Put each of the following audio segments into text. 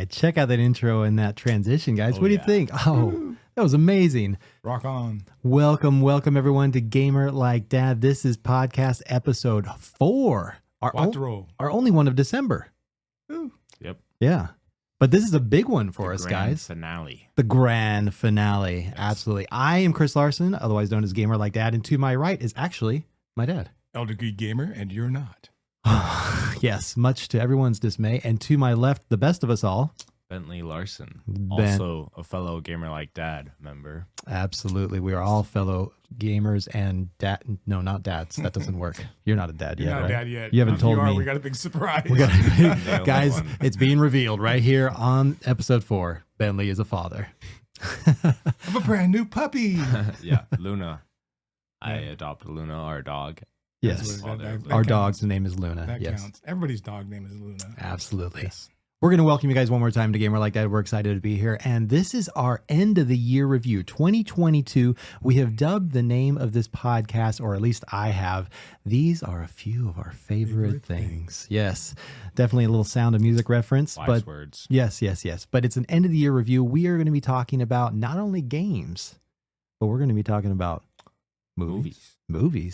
right. Check out that intro and that transition, guys. What do you think? Oh, that was amazing. Rock on. Welcome everyone to Gamer Like Dad. This is podcast episode 4. Our only one of December. Ooh. Yep. Yeah. But this is a big one for us, guys. Finale. The grand finale. Yes. Absolutely. I am Chris Larson, otherwise known as Gamer Like Dad, and to my right is actually my dad. Elder Geek Gamer, and you're not. Yes, much to everyone's dismay. And to my left, the best of us all, Bentley Larson, also a fellow Gamer Like Dad member. Absolutely. We are all fellow gamers and dad. No, not dads. That doesn't work. You're not a dad yet, You're not right? a dad yet. You haven't told me. We got a big surprise. Guys, it's being revealed right here on episode 4. Bentley is a father. Of a brand new puppy. Yeah, Luna. I adopted Luna, our dog. Yes. That Our counts. dog's name is Luna. That yes. counts. Everybody's dog name is Luna. Absolutely. Yes. We're going to welcome you guys one more time to Gamer Like That. We're excited to be here. And this is our end of the year review, 2022. We have dubbed the name of this podcast, or at least I have. These are a few of our favorite things. Yes. Definitely a little Sound of Music reference. Wise words. Yes. But it's an end of the year review. We are going to be talking about not only games, but we're going to be talking about movies,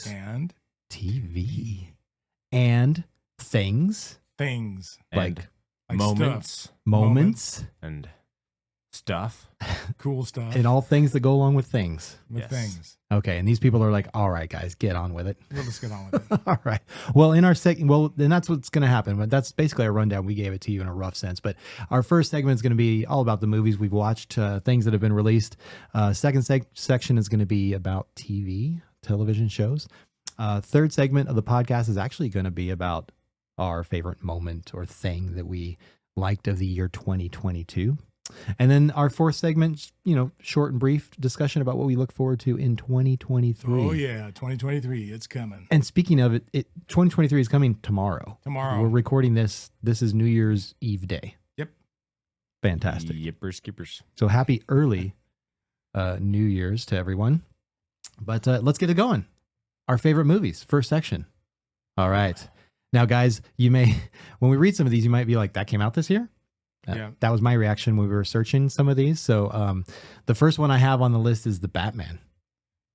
And TV, and things. And like Moments. and stuff. cool stuff. And all things that go along with things. with Yes. things. Okay, and these people are like, all right, guys, get on with it. Well, let's get on with it. All right. Well, in our second, then that's what's going to happen. But that's basically a rundown. We gave it to you in a rough sense. But our first segment is going to be all about the movies we've watched, things that have been released. Second section is going to be about television shows. Third segment of the podcast is actually going to be about our favorite moment or thing that we liked of the year 2022. And then our fourth segment, short and brief discussion about what we look forward to in 2023. Oh, yeah. 2023. It's coming. And speaking of it, 2023 is coming tomorrow. We're recording this. This is New Year's Eve day. Yep. Fantastic. Yippers skippers. So happy early New Year's to everyone. But let's get it going. Our favorite movies, first section. All right. Now, guys, when we read some of these, you might be like, that came out this year? Yeah. That was my reaction when we were searching some of these. So the first one I have on the list is the Batman.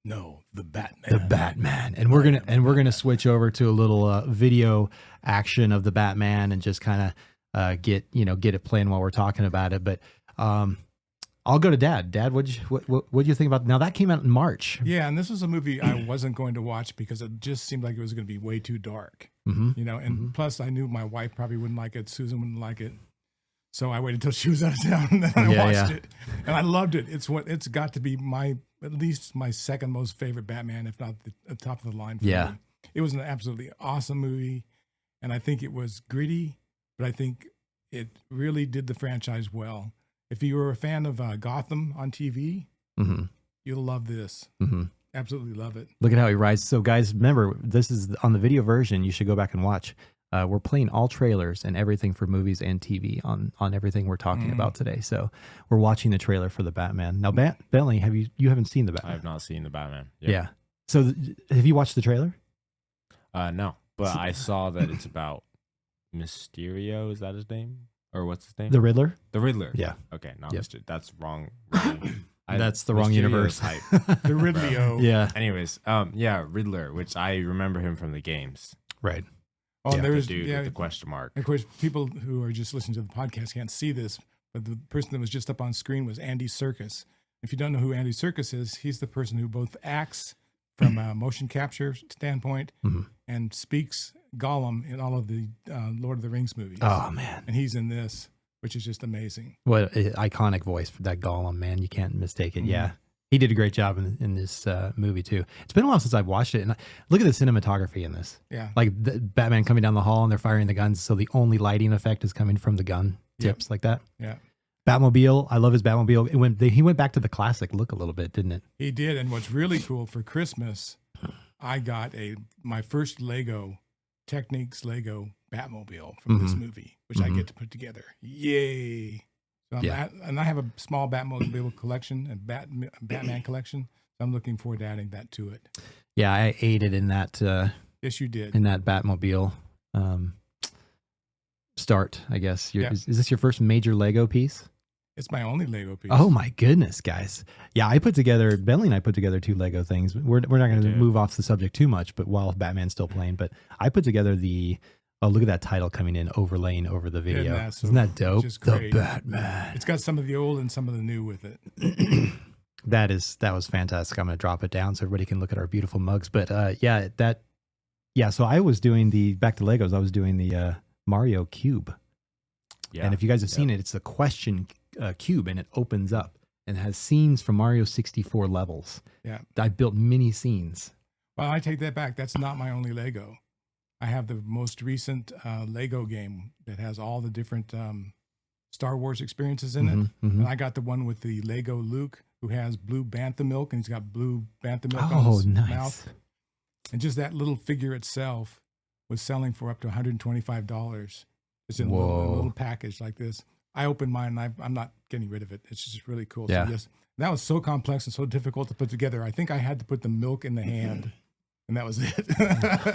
No, the Batman. The Batman. And we're gonna switch over to a little video action of the Batman and just kind of get it playing while we're talking about it. But I'll go to Dad. Dad, what'd you think about? Now that came out in March. Yeah, and this was a movie I wasn't going to watch because it just seemed like it was going to be way too dark. Mm-hmm. And plus I knew my wife probably wouldn't like it. Susan wouldn't like it. So I waited until she was out of town and then I watched it. And I loved it. It's got to be at least my second most favorite Batman, if not the top of the line for me. It was an absolutely awesome movie. And I think it was gritty, but I think it really did the franchise well. If you were a fan of Gotham on TV, you'll love this. Mm-hmm. Absolutely love it. Look at how he rides. So guys, remember, this is on the video version. You should go back and watch. We're playing all trailers and everything for movies and TV on everything we're talking about today. So we're watching the trailer for the Batman. Now, Bentley, you haven't seen the Batman? I have not seen the Batman. Yep. Yeah. So have you watched the trailer? No, but I saw that it's about Mysterio. Is that his name? Or what's his name? The Riddler? The Riddler. Yeah. Okay, not Mysterio. That's wrong. That's the wrong universe. The Ridley-o. Yeah. Anyways, Riddler, which I remember him from the games. Right. Oh, The dude with the question mark. Of course, people who are just listening to the podcast can't see this, but the person that was just up on screen was Andy Serkis. If you don't know who Andy Serkis is, he's the person who both acts from a motion capture standpoint and speaks Gollum in all of the Lord of the Rings movies. Oh, man. And he's in this, which is just amazing. What an iconic voice for that Gollum, man. You can't mistake it. Mm-hmm. Yeah. He did a great job in this movie, too. It's been a while since I've watched it. And look at the cinematography in this. Yeah. Like the Batman coming down the hall and they're firing the guns. So the only lighting effect is coming from the gun tips like that. Yeah. Batmobile. I love his Batmobile. He went back to the classic look a little bit, didn't it? He did. And what's really cool, for Christmas, I got my first Techniques Lego Batmobile from this movie, which I get to put together. Yay. So and I have a small Batmobile collection and Batman collection. So I'm looking forward to adding that to it. Yeah, I ate it in that. Yes, you did. In that Batmobile. start, I guess. Yeah. Is this your first major Lego piece? It's my only Lego piece. Oh my goodness, guys. Yeah, Bentley and I put together 2 Lego things. We're not going to move off the subject too much, but while Batman's still playing, but I put together look at that title coming in, overlaying over the video. Isn't that dope? The Batman. It's got some of the old and some of the new with it. That was fantastic. I'm going to drop it down so everybody can look at our beautiful mugs. But so I was doing back to Legos, I was doing the Mario Cube. Yeah. And if you guys have seen it, it's a question cube, and it opens up and has scenes from Mario 64 levels. Yeah. I built mini scenes. Well, I take that back. That's not my only Lego. I have the most recent Lego game that has all the different Star Wars experiences in it. Mm-hmm. And I got the one with the Lego Luke, who has blue bantha milk, and he's got blue bantha milk on his mouth. And just that little figure itself was selling for up to $125. It's in a little package like this. I opened mine, and I'm not getting rid of it. It's just really cool. Yeah. So yes, that was so complex and so difficult to put together. I think I had to put the milk in the hand, and that was it.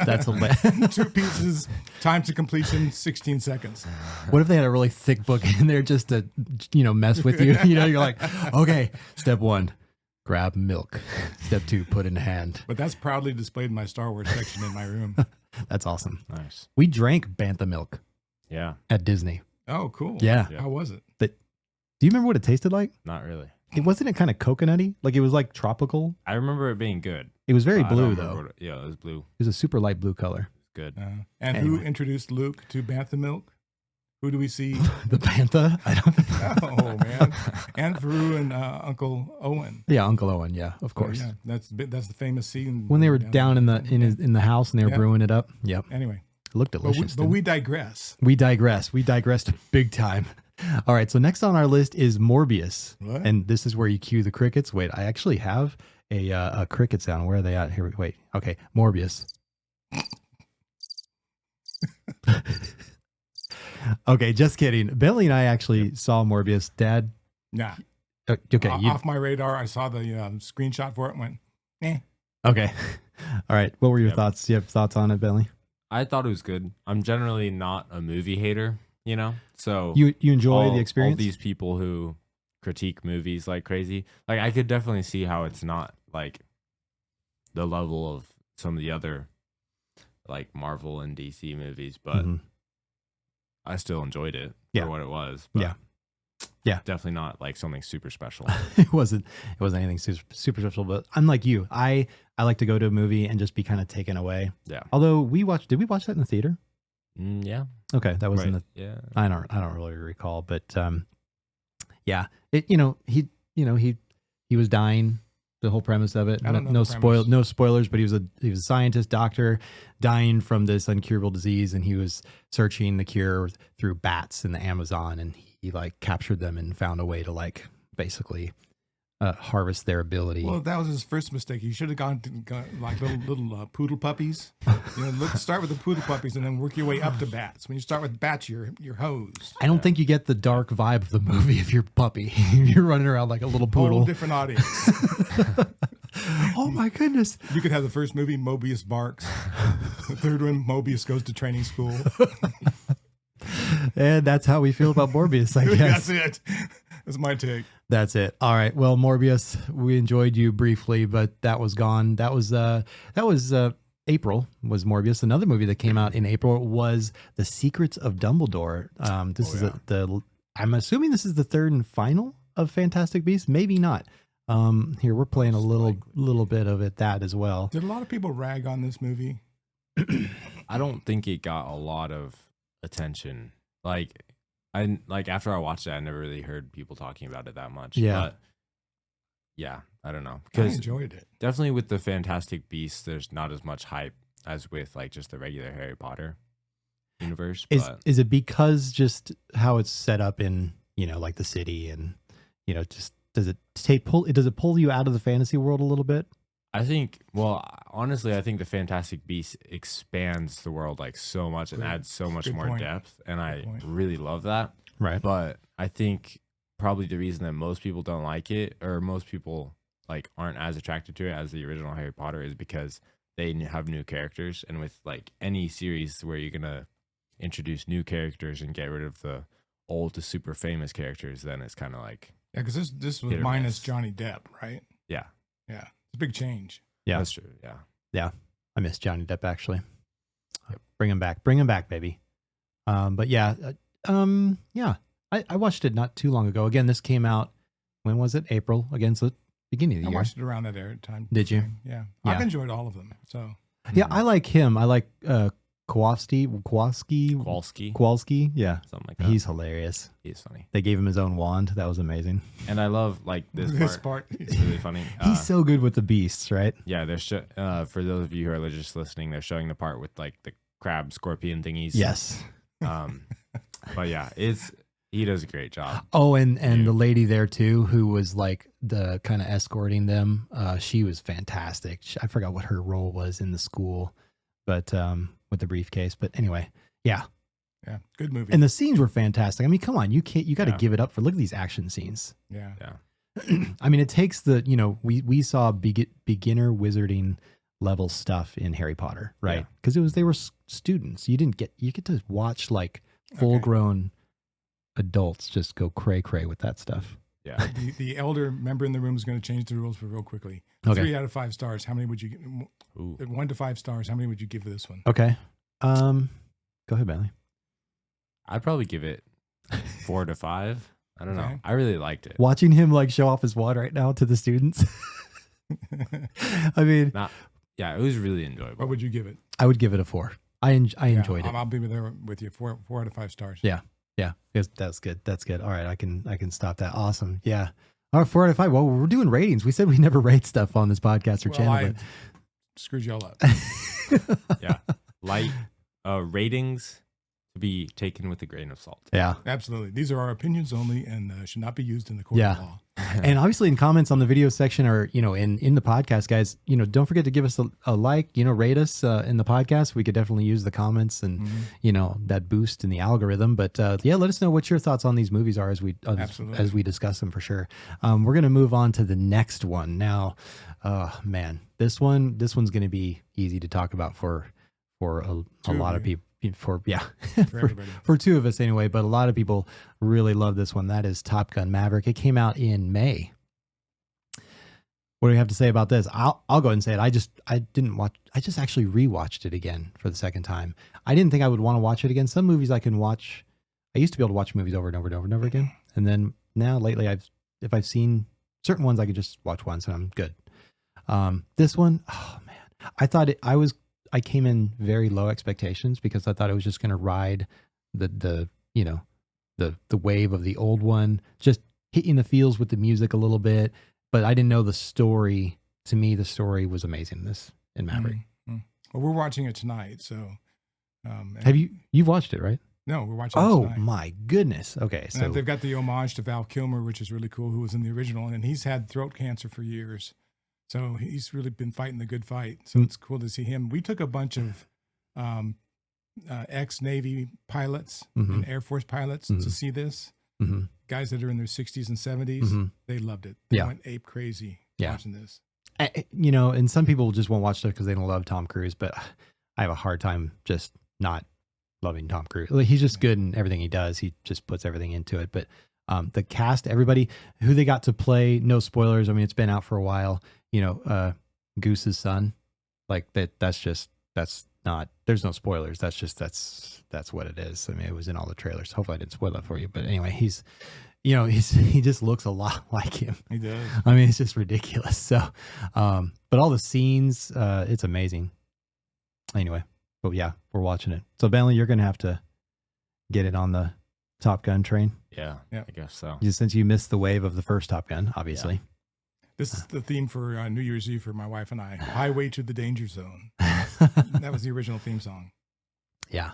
That's hilarious. 2 pieces, time to completion, 16 seconds. What if they had a really thick book in there just to, mess with you? You're like, okay, step 1, grab milk. Step 2, put in hand. But that's proudly displayed in my Star Wars section in my room. That's awesome. Nice. We drank bantha milk. Yeah. At Disney. Oh, cool. Yeah. How was it? Do you remember what it tasted like? Not really. Wasn't it kind of coconutty? Like it was like tropical? I remember it being good. It was very blue though. Yeah, it was blue. It was a super light blue color. Good. And who introduced Luke to bantha milk? Who do we see? The bantha? I don't know. Oh man, Aunt Veru and Uncle Owen. Yeah, Uncle Owen. Yeah, of course. Yeah, that's the famous scene when they were down in the house and they were brewing it up. Yep. Anyway, it looked delicious. But we digress. We digressed big time. All right. So next on our list is Morbius, and this is where you cue the crickets. Wait, I actually have a cricket sound. Where are they at? Here. Wait. Okay, Morbius. Okay, just kidding. Bentley and I actually saw Morbius. Dad? Nah. Okay. Off my radar. I saw the screenshot for it and went, eh. Okay. All right. What were your thoughts? Do you have thoughts on it, Bentley? I thought it was good. I'm generally not a movie hater, so you enjoy the experience? All these people who critique movies like crazy, like I could definitely see how it's not like the level of some of the other like Marvel and DC movies, but I still enjoyed it for what it was. But yeah, definitely not like something super special. It wasn't anything super special, but unlike you, I like to go to a movie and just be kind of taken away. Yeah. Although did we watch that in the theater? Yeah. Okay, that was in the. Yeah. I don't really recall, but yeah, he was dying. The whole premise of it. No spoilers, but he was a scientist, doctor, dying from this incurable disease, and he was searching the cure through bats in the Amazon, and he like captured them and found a way to like basically harvest their ability. Well, that was his first mistake. He should have gone like little poodle puppies. Start with the poodle puppies and then work your way up to bats. When you start with bats, you're hosed. I don't think you get the dark vibe of the movie if you're puppy. You're running around like a little poodle. Whole different audience. Oh my goodness! You could have the first movie, Mobius barks. The third one, Mobius goes to training school. And that's how we feel about Morbius, I guess. That's it. That's my take. That's it. All right. Well, Morbius, we enjoyed you briefly, but that was gone. That was April was Morbius. Another movie that came out in April was The Secrets of Dumbledore. I'm assuming this is the third and final of Fantastic Beasts. Maybe not. Here we're playing a little bit of that as well. Did a lot of people rag on this movie? I don't think it got a lot of attention. After I watched it, I never really heard people talking about it that much. Yeah. But yeah, I don't know. I enjoyed it. Definitely with the Fantastic Beasts, there's not as much hype as with like just the regular Harry Potter universe. Is it because just how it's set up in, like the city and, just does it pull you out of the fantasy world a little bit? I think, honestly, I think the Fantastic Beasts expands the world like so much and adds so much more depth. And I really love that. Right. But I think probably the reason that most people don't like it, or most people like aren't as attracted to it as the original Harry Potter, is because they have new characters. And with like any series where you're going to introduce new characters and get rid of the old to super famous characters, then it's kind of like Yeah, because this was hit or minus miss. Johnny Depp, right? Yeah, Yeah, it's a big change. Yeah. that's true. Yeah, Yeah, I miss Johnny Depp actually. Bring him back, baby. But yeah, yeah. I watched it not too long ago. Again, this came out. When was it? April. Again, so beginning of the I year. watched it around that time. Did you? frame. Yeah. Yeah. I've enjoyed all of them. So Yeah, I like him. I like Kowalski. Kowalski, Yeah, something like that. he's hilarious. He's funny, They gave him his own wand. That was amazing. and I love like this part. It's really funny. He's so good with the beasts, right? Yeah, they're for those of you who are just listening, they're showing the part with like the crab scorpion thingies. Yes. But yeah, he does a great job. Oh, and Yeah. the lady there too, who was like the kind of escorting them. She was fantastic. I forgot what her role was in the school, but with the briefcase. But anyway, yeah. yeah, good movie. And the scenes were fantastic. I mean, come on, you got to Yeah. give it up for look at these action scenes. yeah. Yeah, I mean, it takes we saw beginner wizarding level stuff in Harry Potter, right? Yeah. Because they were students. You get to watch like full grown adults just go cray with that stuff. yeah. The elder member in the room is going to change the rules for real quickly. Okay. 3 out of 5 stars. How many would you? Ooh. 1 to 5 stars. How many would you give this one? Okay. Go ahead, Bailey. I'd probably give it 4 to 5. I don't know. Okay. I really liked it. Watching him like show off his wand right now to the students. I mean, Yeah, it was really enjoyable. What would you give it? I would give it a 4. I enjoyed it. I'll be there with you. 4 out of 5 stars. Yeah. Yeah. That's good. That's good. All right. I can stop that. Awesome. Yeah. All right. 4 out of 5. Well, we're doing ratings. We said we never rate stuff on this podcast or Well, channel. I screwed y'all up. Yeah, light ratings to be taken with a grain of salt. Yeah. Absolutely. These are our opinions only and should not be used in the court of law. And obviously in comments on the video section or, in the podcast, guys, don't forget to give us a like, rate us in the podcast. We could definitely use the comments and, that boost in the algorithm. But yeah, let us know what your thoughts on these movies are as we discuss them for sure. We're going to move on to the next one. Now, man, this one's going to be easy to talk about for a lot of people. For everybody. for 2 of us anyway, but a lot of people really love this one. That is Top Gun Maverick. It came out in May. What do you have to say about this? I'll go ahead and say it. I just actually rewatched it again for the second time. I didn't think I would want to watch it again. Some movies I can watch. I used to be able to watch movies over and over and over and over again, and then now lately if I've seen certain ones, I could just watch once and I'm good. This one, oh man, I came in very low expectations because I thought it was just going to ride the wave of the old one, just hitting the feels with the music a little bit. But I didn't know the story. To me, the story was amazing. In Maverick. Mm-hmm. Well, we're watching it tonight. So, have you've watched it, right? No, we're watching it tonight. Oh my goodness. Okay. So And they've got the homage to Val Kilmer, which is really cool, who was in the original. And he's had throat cancer for years. So he's really been fighting the good fight. So it's cool to see him. We took a bunch of ex-Navy pilots and Air Force pilots to see this. Mm-hmm. Guys that are in their 60s and 70s, they loved it. They went ape crazy watching this. And some people just won't watch stuff because they don't love Tom Cruise, but I have a hard time just not loving Tom Cruise. Like, he's just good in everything he does. He just puts everything into it. But the cast, everybody who they got to play, no spoilers. I mean, it's been out for a while. Goose's son, like that's not, there's no spoilers. That's what it is. I mean, it was in all the trailers. Hopefully I didn't spoil that for you, but anyway, he just looks a lot like him. He does. I mean, it's just ridiculous. So, but all the scenes, it's amazing. Anyway, but yeah, we're watching it. So Bentley, you're going to have to get it on the Top Gun train. Yeah, I guess so. Since you missed the wave of the first Top Gun, obviously. Yeah. This is the theme for New Year's Eve for my wife and I. Highway to the Danger Zone. That was the original theme song. Yeah,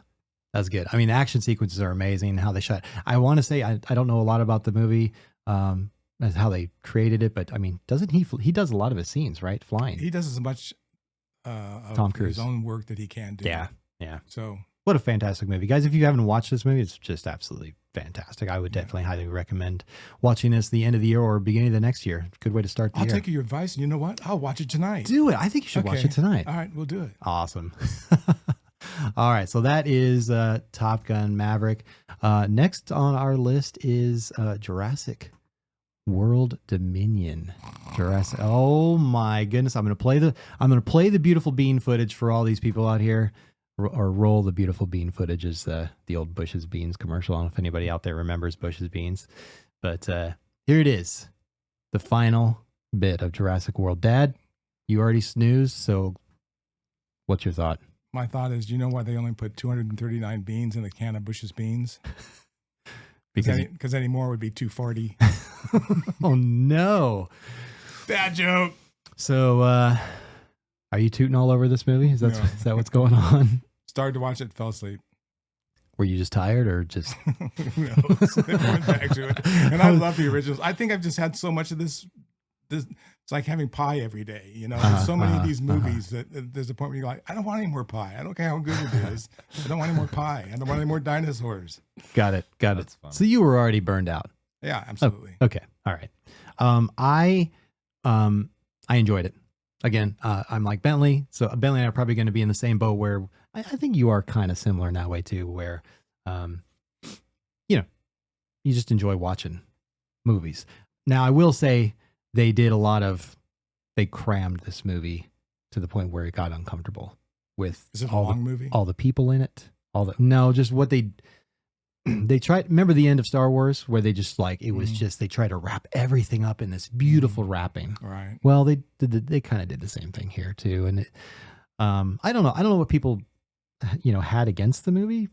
that's good. I mean, the action sequences are amazing. How they shot. I want to say I don't know a lot about the movie, as how they created it, but I mean, doesn't he does a lot of his scenes, right? Flying. He does as much of Tom Cruise. his own work that he can do. Yeah. So what a fantastic movie, guys! If you haven't watched this movie, it's just absolutely fantastic. I would definitely highly recommend watching this the end of the year or beginning of the next year. Good way to start the year. I'll take your advice, and you know what? I'll watch it tonight. Do it. I think you should watch it tonight. All right, we'll do it. Awesome. All right, so that is Top Gun Maverick. Next on our list is Jurassic World Dominion. Jurassic. Oh my goodness! I'm gonna play the beautiful bean footage for all these people out here, or roll the beautiful bean footage is the old Bush's Beans commercial. I don't know if anybody out there remembers Bush's Beans, but here it is, the final bit of Jurassic World. Dad, you already snoozed, so what's your thought? My thought is, you know why they only put 239 beans in a can of Bush's Beans? Because any more would be 240. Oh no, Bad joke. So are you tooting all over this movie? Is that what's going on? Started to watch it, fell asleep. Were you just tired or just Who knows? Went back to it. And I love the originals. I think I've just had so much of this. It's like having pie every day. You know, there's so many of these movies that there's a point where you're like, I don't want any more pie. I don't care how good it is. I don't want any more pie. I don't want any more dinosaurs. Got it. That's fun. So you were already burned out. Yeah, absolutely. Oh, okay. All right. I enjoyed it. Again, I'm like Bentley. So Bentley and I are probably going to be in the same boat where I think you are kind of similar in that way too, where, you just enjoy watching movies. Now, I will say they crammed this movie to the point where it got uncomfortable with Is it a long movie? all the people in it. Just what they tried. Remember the end of Star Wars where they just they tried to wrap everything up in this beautiful wrapping. Right. Well, they kind of did the same thing here too. And I don't know what people, had against the movie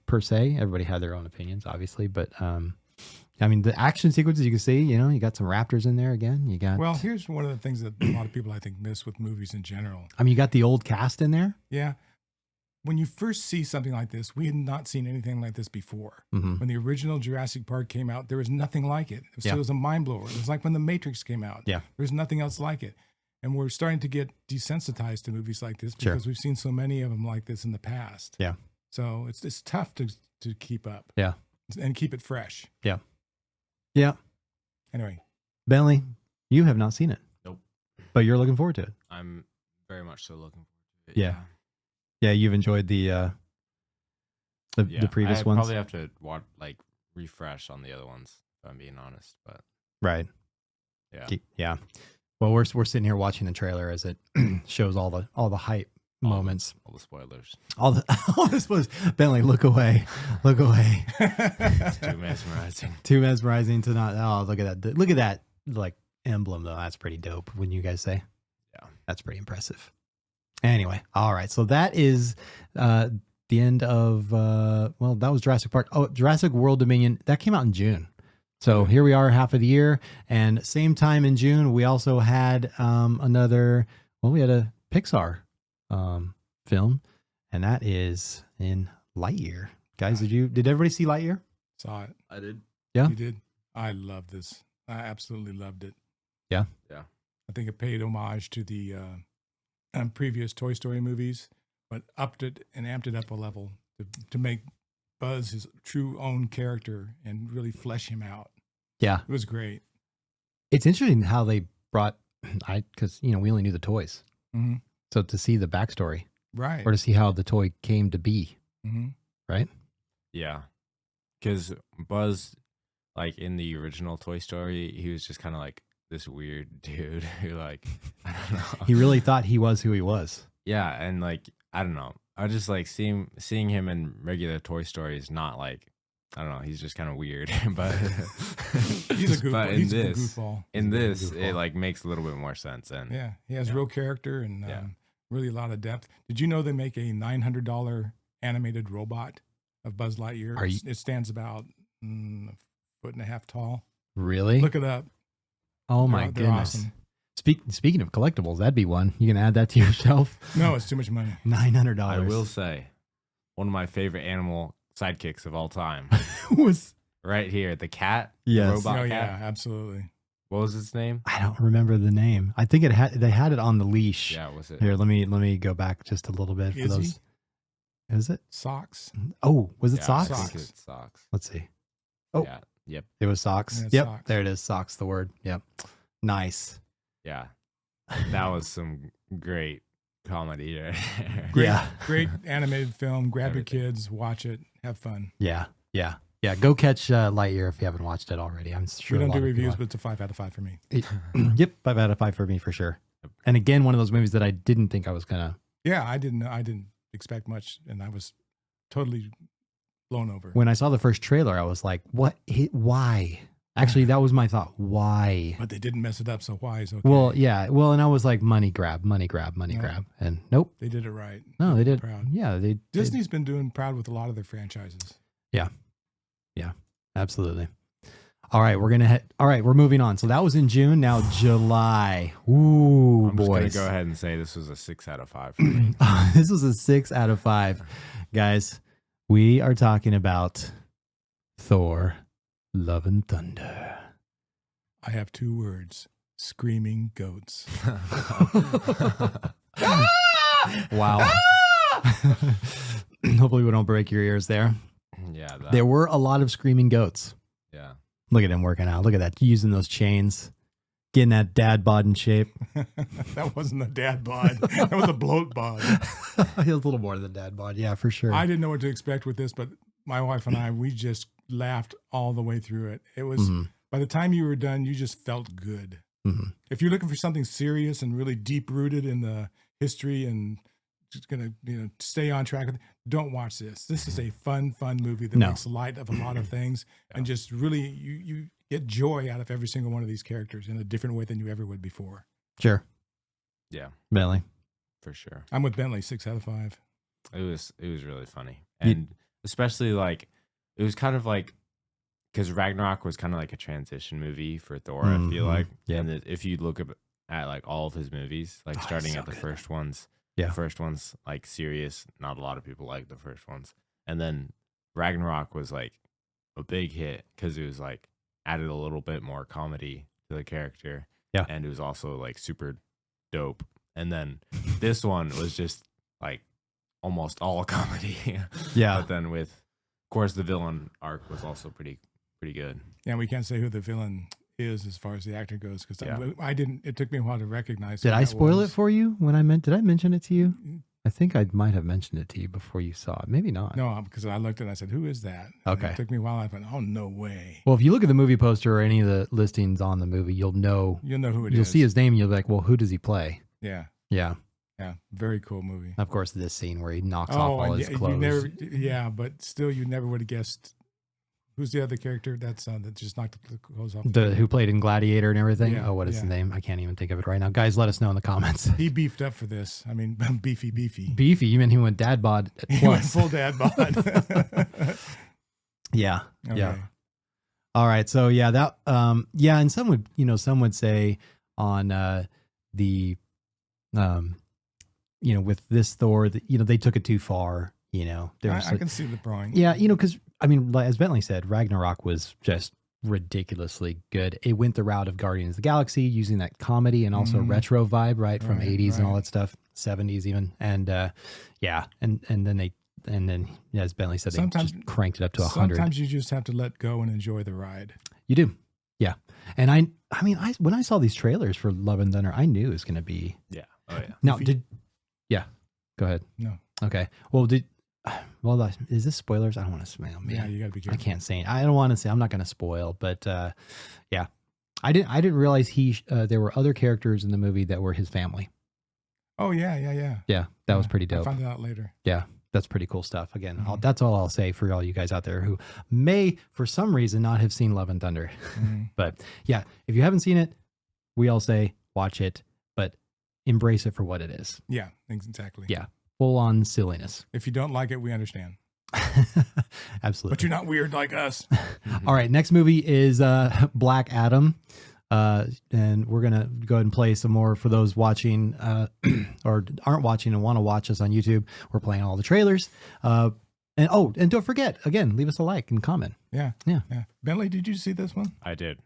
per se. Everybody had their own opinions, obviously, but, the action sequences you can see, you got some raptors in there again. Well, here's one of the things that a lot of people I think miss with movies in general. You got the old cast in there. Yeah. When you first see something like this, we had not seen anything like this before. Mm-hmm. When the original Jurassic Park came out, there was nothing like it. So it was a mind blower. It was like when The Matrix came out. Yeah. There's nothing else like it. And we're starting to get desensitized to movies like this because we've seen so many of them like this in the past. Yeah. So it's tough to keep up. Yeah. And keep it fresh. Yeah. Yeah. Anyway. Bentley, you have not seen it. Nope. But you're looking forward to it. I'm very much so looking forward to it. Yeah. Yeah, you've enjoyed the previous I ones. Probably have to refresh on the other ones, if I'm being honest. But right. Yeah. Well, we're sitting here watching the trailer as it shows all the hype moments, all the spoilers, all the spoilers. Bentley, look away. It's too mesmerizing. Too mesmerizing to not. Oh, look at that! Look at that emblem though. That's pretty dope. Wouldn't you guys say? Yeah, that's pretty impressive. Anyway, all right. So that is the end of that was Jurassic Park. Oh, Jurassic World Dominion. That came out in June. So here we are, half of the year, and same time in June we also had we had a Pixar film, and that is in Lightyear. Guys, did everybody see Lightyear? Saw it. I did. Yeah, you did. I love this. I absolutely loved it. Yeah. I think it paid homage to the previous Toy Story movies, but upped it and amped it up a level to make Buzz his true own character and really flesh him out. Yeah, it was great. It's interesting how they brought because we only knew the toys, so to see the backstory, right, or to see how the toy came to be, right? Yeah, because Buzz, in the original Toy Story, he was just kind of like this weird dude who I don't know. He really thought he was who he was. Yeah, and I don't know. I just seeing him in regular Toy Story is not I don't know. He's just kind of weird, but he's a goofball. But he's a goofball. In this, it makes a little bit more sense. And yeah, he has real character and really a lot of depth. Did you know they make a $900 animated robot of Buzz Lightyear? It stands about a foot and a half tall. Really? Look it up. Oh my goodness! Awesome. Speaking of collectibles, that'd be one. You can add that to your shelf. No, it's too much money. $900. I will say, one of my favorite animal sidekicks of all time was right here. The cat. Yes. The robot cat. Yeah, absolutely. What was its name? I don't remember the name. I think they had it on the leash. Yeah, was it? Here, let me go back just a little bit for those. Is it Socks? Oh, was it Socks? I think it's Socks. Let's see. Oh, yeah. Yep. It was Socks. Yeah, yep. Socks. There it is. Socks. The word. Yep. Nice. Yeah. That was some great comedy. Right? Great animated film. Grab your kids, watch it, have fun. Yeah. Go catch Lightyear if you haven't watched it already. I'm sure We don't a lot do of people reviews, have. but it's a 5 out of 5 for me. Yep, 5 out of 5 for me for sure. And again, one of those movies that I didn't think I was gonna. Yeah, I didn't expect much, and I was totally blown over. When I saw the first trailer, I was like, "What? Why?" Actually, that was my thought. Why? But they didn't mess it up, so why is okay. Well, yeah. Well, and I was like, money grab, and nope. They did it right. No, they did. Proud. Yeah, Disney's been doing proud with a lot of their franchises. Yeah, absolutely. All right, we're moving on. So that was in June. Now July. Ooh, I'm boys. just gonna go ahead and say this was a 6 out of 5 for me. This was a 6 out of 5, guys. We are talking about Thor: Love and Thunder. I have 2 words: screaming goats. Wow. Hopefully we don't break your ears there. Yeah, There were a lot of screaming goats. yeah. Look at him working out. Look at that. Using those chains. Getting that dad bod in shape. That wasn't a dad bod. That was a bloat bod. He was a little more than dad bod. Yeah, for sure. I didn't know what to expect with this, but my wife and I, we just laughed all the way through it. It was, by the time you were done, you just felt good. Mm-hmm. If you're looking for something serious and really deep rooted in the history and just going to stay on track, don't watch this. This is a fun movie that makes light of a lot of things and just really you get joy out of every single one of these characters in a different way than you ever would before. Sure. Yeah, Bentley. for sure. I'm with Bentley, 6 out of 5. It was really funny, and especially like it was kind of like because Ragnarok was kind of like a transition movie for Thor. I feel like, and if you look at like all of his movies, like starting at the first ones. Yeah. The first one's like serious. Not a lot of people like the first ones. And then Ragnarok was like a big hit because it was like added a little bit more comedy to the character. Yeah. And it was also like super dope. And then this one was just like almost all comedy. Yeah. But then with, of course, the villain arc was also pretty good. Yeah, we can't say who the villain is as far as the actor goes because I didn't. It took me a while to recognize. Did I spoil it for you when did I mention it to you? I think I might have mentioned it to you before you saw it. Maybe not. No, because I looked and I said, "Who is that?" And Okay. it took me a while. I went, "Oh, no way." Well, if you look at the movie poster or any of the listings on the movie, you'll know. You'll know who it is. You'll see his name and you'll be like, well, who does he play? Yeah. Yeah. Yeah. Very cool movie. Of course, this scene where he knocks off all his you clothes. never, but still, you never would have guessed. Who's the other character that just knocked the clothes off? Who played in Gladiator and everything. Yeah, Oh, what is his name? I can't even think of it right now. Guys, let us know in the comments. He beefed up for this. I mean, beefy. Beefy. You mean he went dad bod at He went plus? full dad bod. Yeah. Okay. Yeah. All right. So yeah, that and some would say on with this Thor that they took it too far. I can see the drawing. Yeah, because I mean, as Bentley said, Ragnarok was just ridiculously good. It went the route of Guardians of the Galaxy, using that comedy and also retro vibe, right, from 80s and all that stuff, 70s even, and then as Bentley said, they just cranked it up to 100. Sometimes you just have to let go and enjoy the ride. You do, yeah. And I mean, when I saw these trailers for Love and Thunder, I knew it was going to be. Yeah. Oh yeah. Now, go ahead. No. Okay. Well, is this spoilers? I don't want to spoil. Yeah, you got to be careful. I can't say. I don't want to say. I'm not going to spoil, but yeah, I didn't realize there were other characters in the movie that were his family. Oh yeah. Yeah, that was pretty dope. I found it out later. Yeah, that's pretty cool stuff. Again, that's all I'll say for all you guys out there who may, for some reason, not have seen Love and Thunder. But yeah, if you haven't seen it, we all say watch it, but embrace it for what it is. Yeah, exactly. Yeah. Full on silliness. If you don't like it, we understand. Absolutely. But you're not weird like us. All right. Next movie is Black Adam. And we're going to go ahead and play some more for those watching or aren't watching and want to watch us on YouTube. We're playing all the trailers. And don't forget, again, leave us a like and comment. Yeah. Bentley, did you see this one? I did.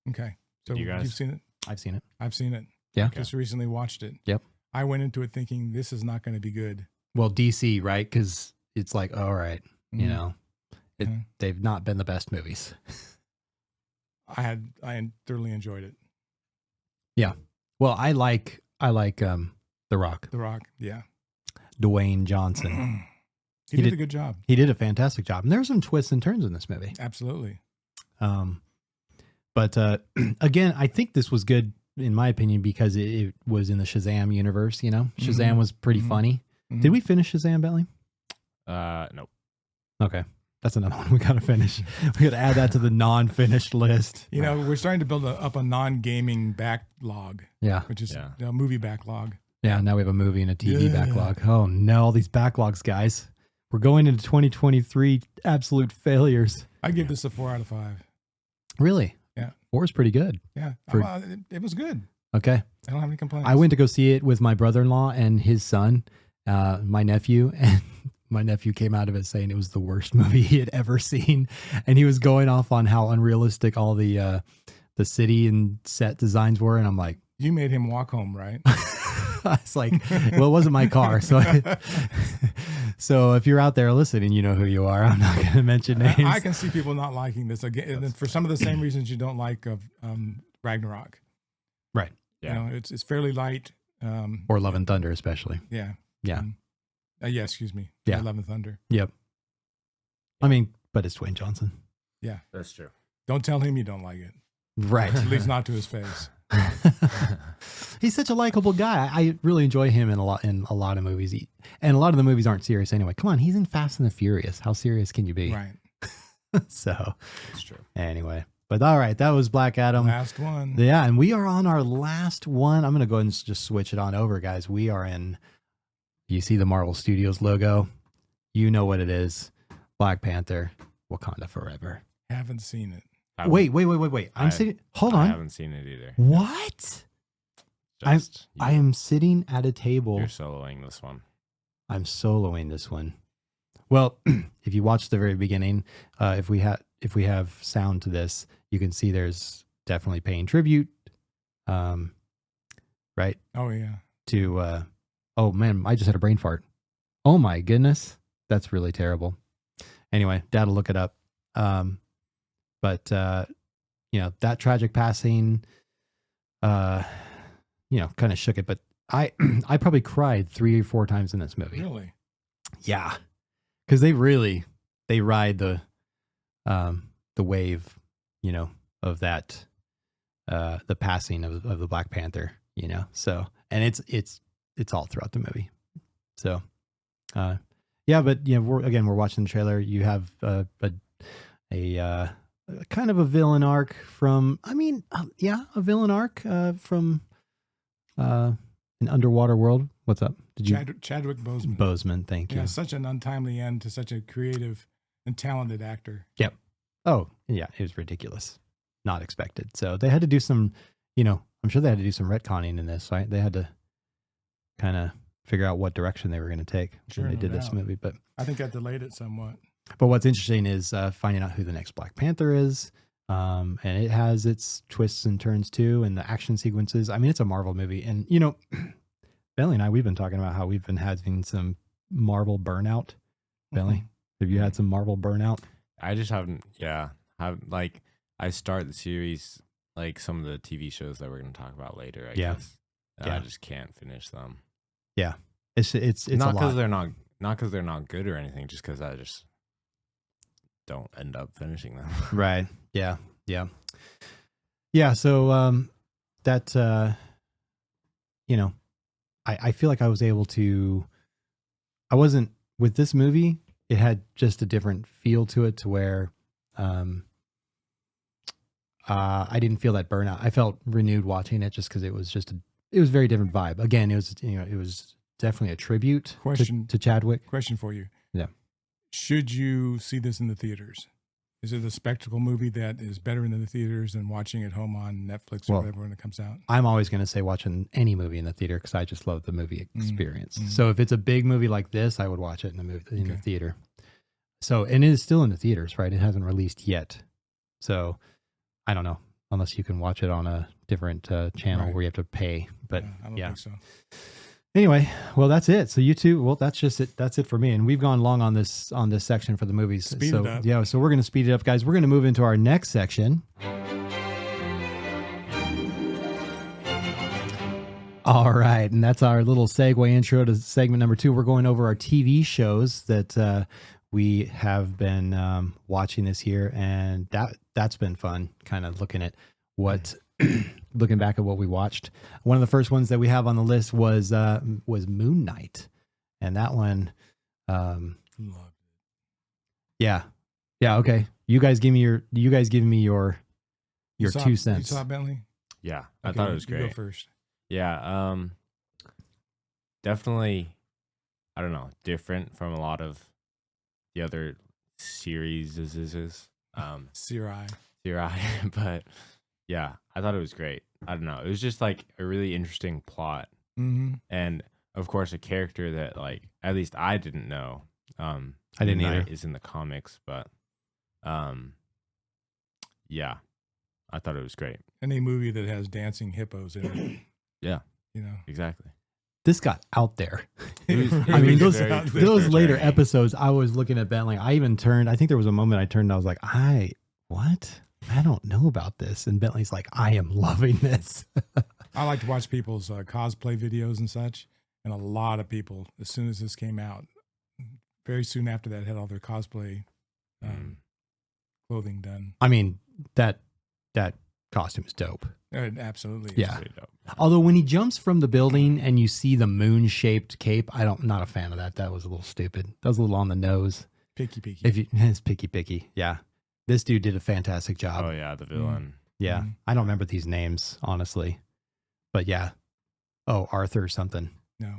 Okay. So You guys? you've seen it? I've seen it. I've seen it. Yeah. Just recently watched it. Yep. I went into it thinking this is not going to be good. Well, DC, right? Because it's like, all right, they've not been the best movies. I thoroughly enjoyed it. Yeah. Well, I like the The Rock. The Rock, yeah. Dwayne Johnson. He did a good job. He did a fantastic job. And there were some twists and turns in this movie. Absolutely. But again, I think this was good, in my opinion, because it was in the Shazam universe, you know? Shazam was pretty funny. Did we finish Shazam, Bentley? Nope. Okay. That's another one we got to finish. We got to add that to the non-finished list. You know, we're starting to build up a non-gaming backlog. Yeah. Which is a movie backlog. Yeah, now we have a movie and a TV backlog. Oh, no, all these backlogs, guys. We're going into 2023 absolute failures. I give this a 4 out of 5. Really? Yeah. 4 is pretty good. Yeah. It was good. Okay. I don't have any complaints. I went to go see it with my brother-in-law and his son, my nephew, and my nephew came out of it saying it was the worst movie he had ever seen. And he was going off on how unrealistic all the city and set designs were. And I'm like, you made him walk home, right? I was like, well, it wasn't my car. So if you're out there listening, you know who you are. I'm not going to mention names. I can see people not liking this again, and for some of the same reasons you don't like Ragnarok. Right. Yeah. You know, it's fairly light. Or Love and Thunder, especially. Yeah. Yeah. Yeah, excuse me. Yeah. Love and Thunder. Yep. I mean, but it's Dwayne Johnson. Yeah. That's true. Don't tell him you don't like it. Right. At least not to his face. He's such a likable guy. I really enjoy him in a lot of movies. And a lot of the movies aren't serious anyway. Come on, he's in Fast and the Furious. How serious can you be? Right. So, That's true. Anyway. But all right, that was Black Adam. Last one. Yeah, and we are on our last one. I'm going to go ahead and just switch it on over, guys. We are in, you see the Marvel Studios logo. You know what it is. Black Panther, Wakanda Forever. Haven't seen it. Wait. I'm sitting, hold on. I haven't seen it either. What? I am sitting at a table. You're soloing this one. I'm soloing this one. Well, if you watch the very beginning, if we have sound to this, you can see there's definitely paying tribute, right? Oh yeah. To oh man, I just had a brain fart. Oh my goodness, that's really terrible. Anyway, Dad will look it up. But you know, that tragic passing, you know, kind of shook it. But I probably cried 3 or 4 times in this movie. Really? Yeah, because they ride the wave, you know, of that the passing of the Black Panther, you know. So, and it's all throughout the movie. So, yeah, but you know, we're watching the trailer. You have a kind of a villain arc from, a villain arc from an underwater world. What's up? Chadwick Boseman. Boseman, thank you. Yeah, such an untimely end to such a creative and talented actor. Yep. Oh, yeah, it was ridiculous. Not expected. So they had to do some, you know, I'm sure they had to do some retconning in this, right? They had to kind of figure out what direction they were going to take when they did this movie. But I think that delayed it somewhat. But what's interesting is finding out who the next Black Panther is. And it has its twists and turns too, and the action sequences. I mean, it's a Marvel movie. And, you know, Bentley and I, we've been talking about how we've been having some Marvel burnout. Bentley, have you had some Marvel burnout? I just haven't, I start the series, like some of the TV shows that we're going to talk about later, I guess. And I just can't finish them. Yeah. It's not because they're not good or anything, just because I just don't end up finishing them. Right. Yeah. So that you know, I feel like I was able to, I wasn't with this movie, it had just a different feel to it, to where I didn't feel that burnout. I felt renewed watching it, just because it was it was a very different vibe. Again, it was definitely a tribute to Chadwick. Question for you. Yeah. Should you see this in the theaters? Is it a spectacle movie that is better in the theaters than watching at home on Netflix or whatever when it comes out? I'm always going to say watching any movie in the theater, because I just love the movie experience. So if it's a big movie like this, I would watch it in the theater. So, and it is still in the theaters, right? It hasn't released yet. So I don't know, unless you can watch it on a different channel where you have to pay. But I don't think so. Anyway, well, that's it. So you two, well, that's just it. That's it for me. And we've gone long on this section for the movies. Speed it up. Yeah, so we're going to speed it up, guys. We're going to move into our next section. All right, and that's our little segue intro to segment number 2. We're going over our TV shows that we have been watching this year, and that's been fun. Kind of looking at what, looking back at what we watched. One of the first ones that we have on the list was Moon Knight, and that one, yeah, okay. You guys give me your 2 cents. You saw it, Bentley? Yeah, I thought it was great. You go first. Yeah, definitely, I don't know, different from a lot of the other series. Serai. But yeah, I thought it was great. I don't know, it was just like a really interesting plot, and of course a character that like at least I didn't know. I didn't either. Is in the comics, but yeah, I thought it was great. Any movie that has dancing hippos in it. Yeah, you know, exactly. This got out there. I mean, those later episodes, I was looking at Bentley. I even turned. I think there was a moment I turned. And I was like, what? I don't know about this. And Bentley's like, I am loving this. I like to watch people's cosplay videos and such. And a lot of people, as soon as this came out, very soon after that, had all their cosplay clothing done. I mean, that costume is dope. Absolutely. Yeah. Although when he jumps from the building and you see the moon-shaped cape, not a fan of that. That was a little stupid. That was a little on the nose. Picky. It's picky. Yeah. This dude did a fantastic job. Oh yeah, the villain. Yeah. I don't remember these names, honestly. But yeah. Oh, Arthur or something. No.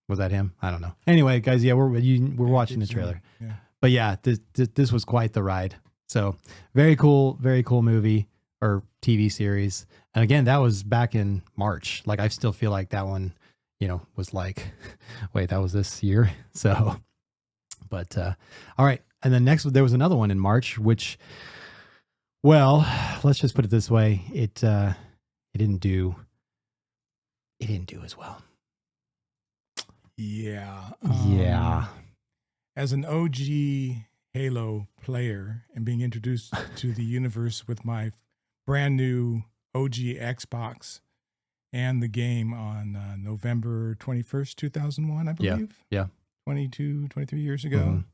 Was that him? I don't know. Anyway, guys, yeah, we're watching the trailer. Yeah. But yeah, this was quite the ride. So very cool movie or TV series. And again, that was back in March. Like, I still feel like that one, was like, wait, that was this year. So, but, all right. And then next, there was another one in March, which, well, let's just put it this way. It didn't do as well. Yeah. Yeah. As an OG Halo player and being introduced to the universe with my brand new OG Xbox and the game on November 21st, 2001, I believe. Yeah. 23 years ago.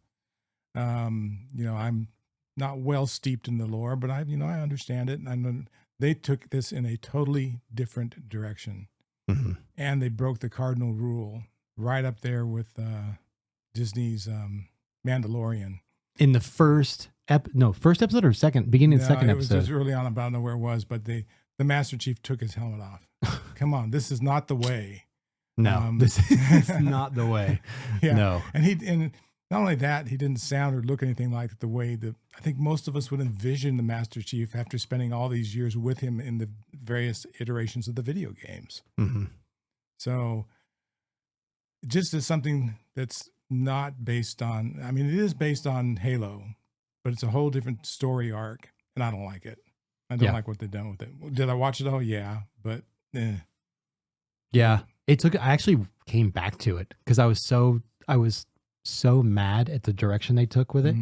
I'm not well steeped in the lore, but I understand it. And they took this in a totally different direction. And they broke the cardinal rule right up there with Disney's Mandalorian. In the first episode or second episode? It was early on. I don't know where it was, but the Master Chief took his helmet off. Come on, this is not the way. No, this is not the way. Yeah. No. And not only that, he didn't sound or look anything like the way that I think most of us would envision the Master Chief after spending all these years with him in the various iterations of the video games. So just as something that's not based on, I mean, it is based on Halo, but it's a whole different story arc, and I don't like it. I don't like what they've done with it. Did I watch it all? Yeah, but yeah, I actually came back to it because I was so mad at the direction they took with it.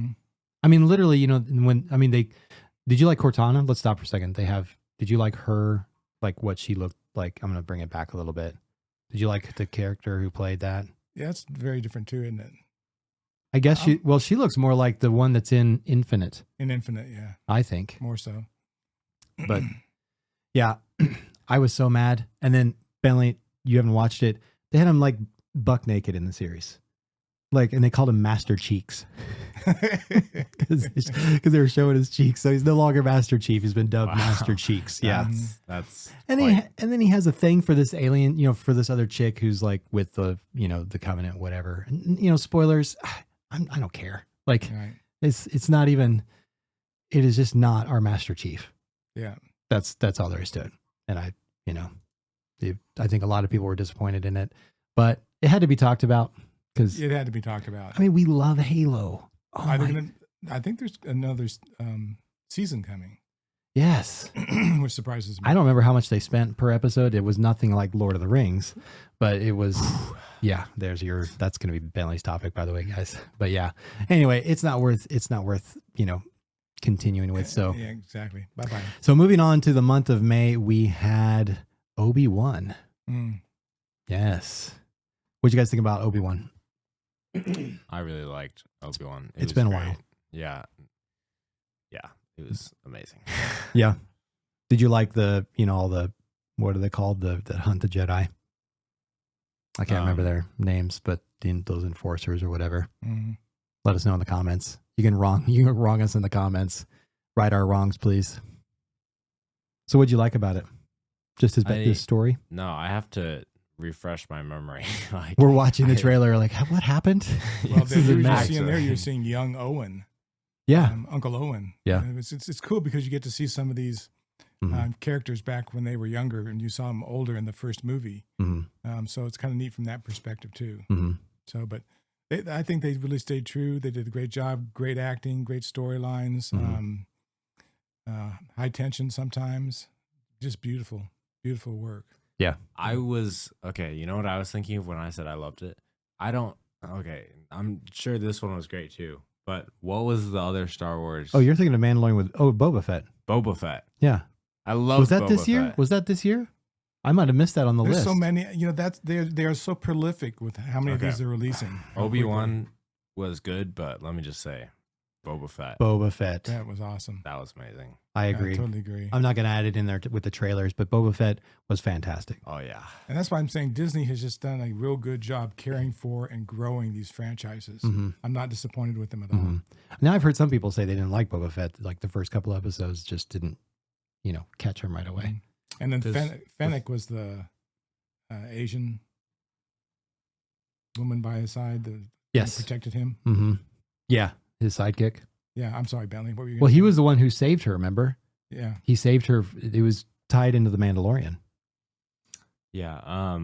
I mean, literally, did you like Cortana? Let's stop for a second. Did you like her, like what she looked like? I'm going to bring it back a little bit. Did you like the character who played that? Yeah, it's very different too, isn't it? I guess she looks more like the one that's in Infinite. In Infinite, yeah. I think. More so. But yeah, I was so mad. And then Bentley, you haven't watched it. They had him like buck naked in the series. Like, and they called him Master Cheeks because they were showing his cheeks. So he's no longer Master Chief. He's been dubbed Master Cheeks. Yeah, and then he has a thing for this alien, for this other chick who's like with the the Covenant, whatever. And, spoilers. I don't care. Like, it's not even. It is just not our Master Chief. Yeah, that's all there is to it. And I think a lot of people were disappointed in it, but it had to be talked about. Because it had to be talked about. I mean, we love Halo. I think there's another season coming. Yes, which surprises me. I don't remember how much they spent per episode. It was nothing like Lord of the Rings, but it was. Yeah, that's going to be Bentley's topic, by the way, guys. But yeah, anyway, it's not worth continuing with. So yeah, exactly. Bye. So moving on to the month of May, we had ObiWan. Yes. What'd you guys think about Obi-Wan? I really liked ObiWan. It's been a while. Yeah. Yeah. It was amazing. Yeah. Did you like the, all the, what are they called? The Hunt the Jedi? I can't remember their names, but those enforcers or whatever. Let us know in the comments. You can wrong us in the comments. Right our wrongs, please. So what'd you like about it? Just his story? No, I have to refresh my memory. Like, we're watching the trailer like, what happened? Well, you're seeing young Owen. Yeah. Uncle Owen. Yeah. And it's cool because you get to see some of these characters back when they were younger, and you saw them older in the first movie. So it's kind of neat from that perspective too. So, but I think they really stayed true. They did a great job, great acting, great storylines, high tension sometimes, just beautiful work. Yeah. I was, okay, you know what I was thinking of when I said I loved it? I'm sure this one was great too, but what was the other Star Wars? Oh, you're thinking of Mandalorian with, Boba Fett. Boba Fett. Yeah. I love Was that Boba this year? Fett. Was that this year? I might have missed that on the There's list. so many, they are so prolific with how many of these they're releasing. Obi-Wan was good, but let me just say, Boba Fett. That was awesome. That was amazing. I agree. I totally agree. I'm not going to add it in there with the trailers, but Boba Fett was fantastic. Oh, yeah. And that's why I'm saying Disney has just done a real good job caring for and growing these franchises. I'm not disappointed with them at all. Now, I've heard some people say they didn't like Boba Fett. Like the first couple episodes just didn't, catch him right away. And then Fennec was the Asian woman by his side that protected him. Yeah, his sidekick. Yeah, I'm sorry, Bentley. What were you? Well, he was the one who saved her. Remember? Yeah, he saved her. It was tied into the Mandalorian. Yeah.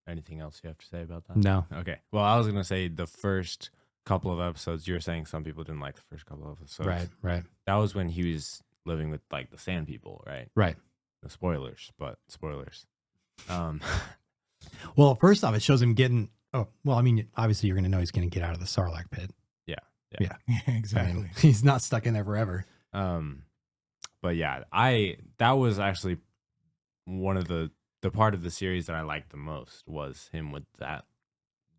Anything else you have to say about that? No. Okay. Well, I was gonna say the first couple of episodes. You were saying some people didn't like the first couple of episodes. Right. That was when he was living with like the Sand People, right? Right. The spoilers. Well, first off, it shows him getting. Oh, well, I mean, obviously, you're going to know he's going to get out of the Sarlacc pit. Yeah. exactly. I mean, he's not stuck in there forever. But yeah, that was actually one of the part of the series that I liked the most was him with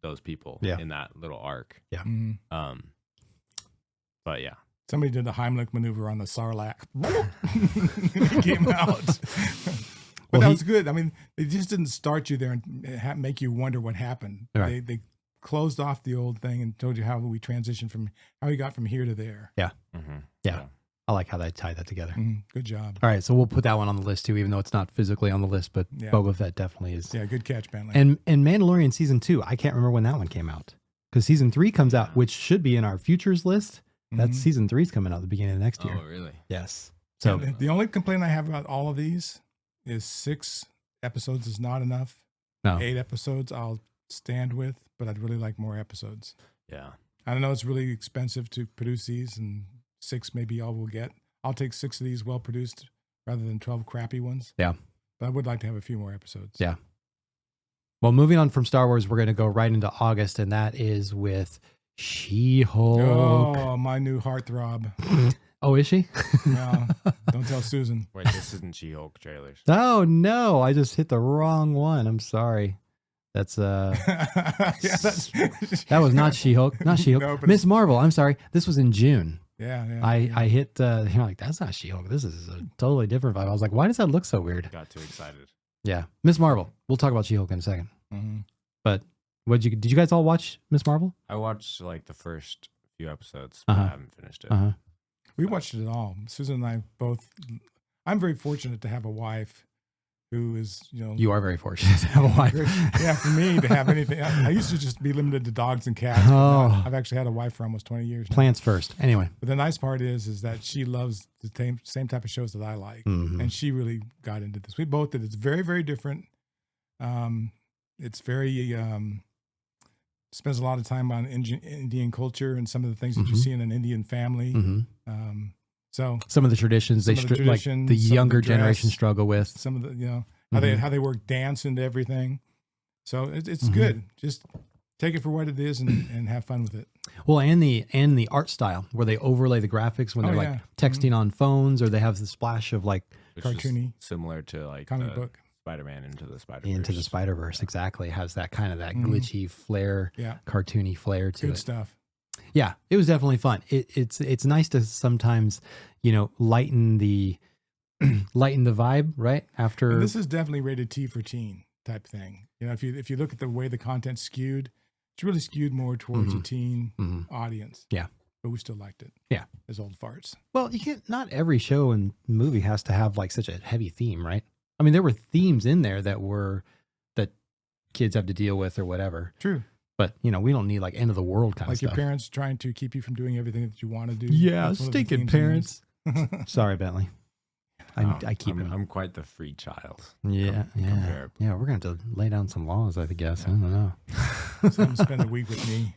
those people in that little arc. Yeah. But yeah. Somebody did the Heimlich maneuver on the Sarlacc. He came out. But that was good. I mean, they just didn't start you there and make you wonder what happened. Right. They closed off the old thing and told you how we transitioned how we got from here to there. Yeah. Yeah. I like how they tied that together. Good job. All right, so we'll put that one on the list too, even though it's not physically on the list, but Boba Fett definitely is. Yeah, good catch, Bentley. And Mandalorian season 2, I can't remember when that one came out because season 3 comes out, which should be in our futures list. That's season 3 is coming out at the beginning of next year. Oh, really? Yes. So the only complaint I have about all of these is 6 episodes is not enough. No. 8 episodes I'll stand with, but I'd really like more episodes. Yeah. I don't know, it's really expensive to produce these, and 6 may be all we'll get. I'll take 6 of these well produced rather than 12 crappy ones. Yeah. But I would like to have a few more episodes. Yeah. Well, moving on from Star Wars, we're going to go right into August, and that is with SheHulk. Oh, my new heartthrob. Oh, is she? No, don't tell Susan. Wait, this isn't She-Hulk trailers. Oh, no. I just hit the wrong one. I'm sorry. That's that was not She-Hulk. Not She-Hulk. No, Miss Marvel. I'm sorry. This was in June. Yeah. I hit like, that's not She-Hulk. This is a totally different vibe. I was like, why does that look so weird? Got too excited. Yeah. Miss Marvel. We'll talk about She-Hulk in a second. But did you guys all watch Miss Marvel? I watched like the first few episodes, but I haven't finished it. We watched it all. Susan and I both. I'm very fortunate to have a wife who is, You are very fortunate to have a wife. Yeah, for me to have anything. I used to just be limited to dogs and cats. Oh. I've actually had a wife for almost 20 years now. Plants first. Anyway. But the nice part is that she loves the same type of shows that I like. And she really got into this. We both did. It's very, very different. It's very, spends a lot of time on Indian culture and some of the things that you see in an Indian family. So some of the traditions like the younger generation struggle with. Some of the, how they work dance into everything. So it's good. Just take it for what it is and have fun with it. Well, and the art style where they overlay the graphics when they're like texting on phones, or they have the splash of like cartoony, similar to like comic book Spider-Man Into the Spider-Verse. Into the Spider-Verse, exactly. Has that kind of that glitchy flair, cartoony flair to it. Good stuff. Yeah, it was definitely fun. It's nice to sometimes, lighten the vibe, right? After And this is definitely rated T for teen type thing. If you look at the way the content's skewed, it's really skewed more towards a teen audience. Yeah. But we still liked it. Yeah. As old farts. Well, not every show and movie has to have like such a heavy theme, right? I mean, there were themes in there that kids have to deal with or whatever. True. But, we don't need like end of the world kind of stuff. Like your parents trying to keep you from doing everything that you want to do. Yeah, stinking parents. Sorry, Bentley. I keep him. I'm quite the free child. Yeah. Yeah, we're going to have to lay down some laws, I guess. Yeah. I don't know. So I'm spend a week with me.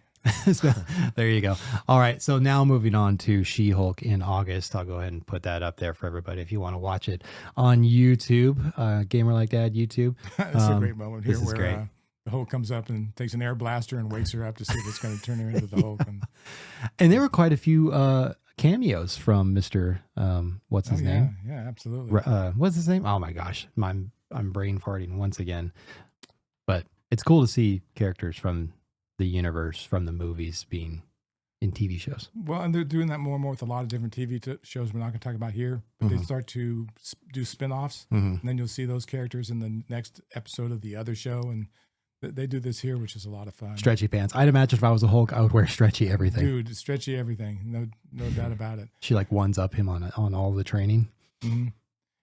There you go. All right. So now moving on to She-Hulk in August. I'll go ahead and put that up there for everybody if you want to watch it on YouTube. Gamer Like Dad YouTube. It's a great moment here where great. The Hulk comes up and takes an air blaster and wakes her up to see if it's going to turn her into the Hulk. And there were quite a few cameos from Mr. What's his name? Yeah, absolutely. What's his name? Oh my gosh, I'm brain farting once again. But it's cool to see characters from the universe, from the movies, being in TV shows. Well, and they're doing that more and more with a lot of different TV shows we're not going to talk about here. But they start to do spinoffs, and then you'll see those characters in the next episode of the other show, and they do this here, which is a lot of fun. Stretchy pants. I'd imagine if I was a Hulk, I would wear stretchy everything. Dude, stretchy everything. No doubt about it. She like ones up him on all the training. Mm-hmm.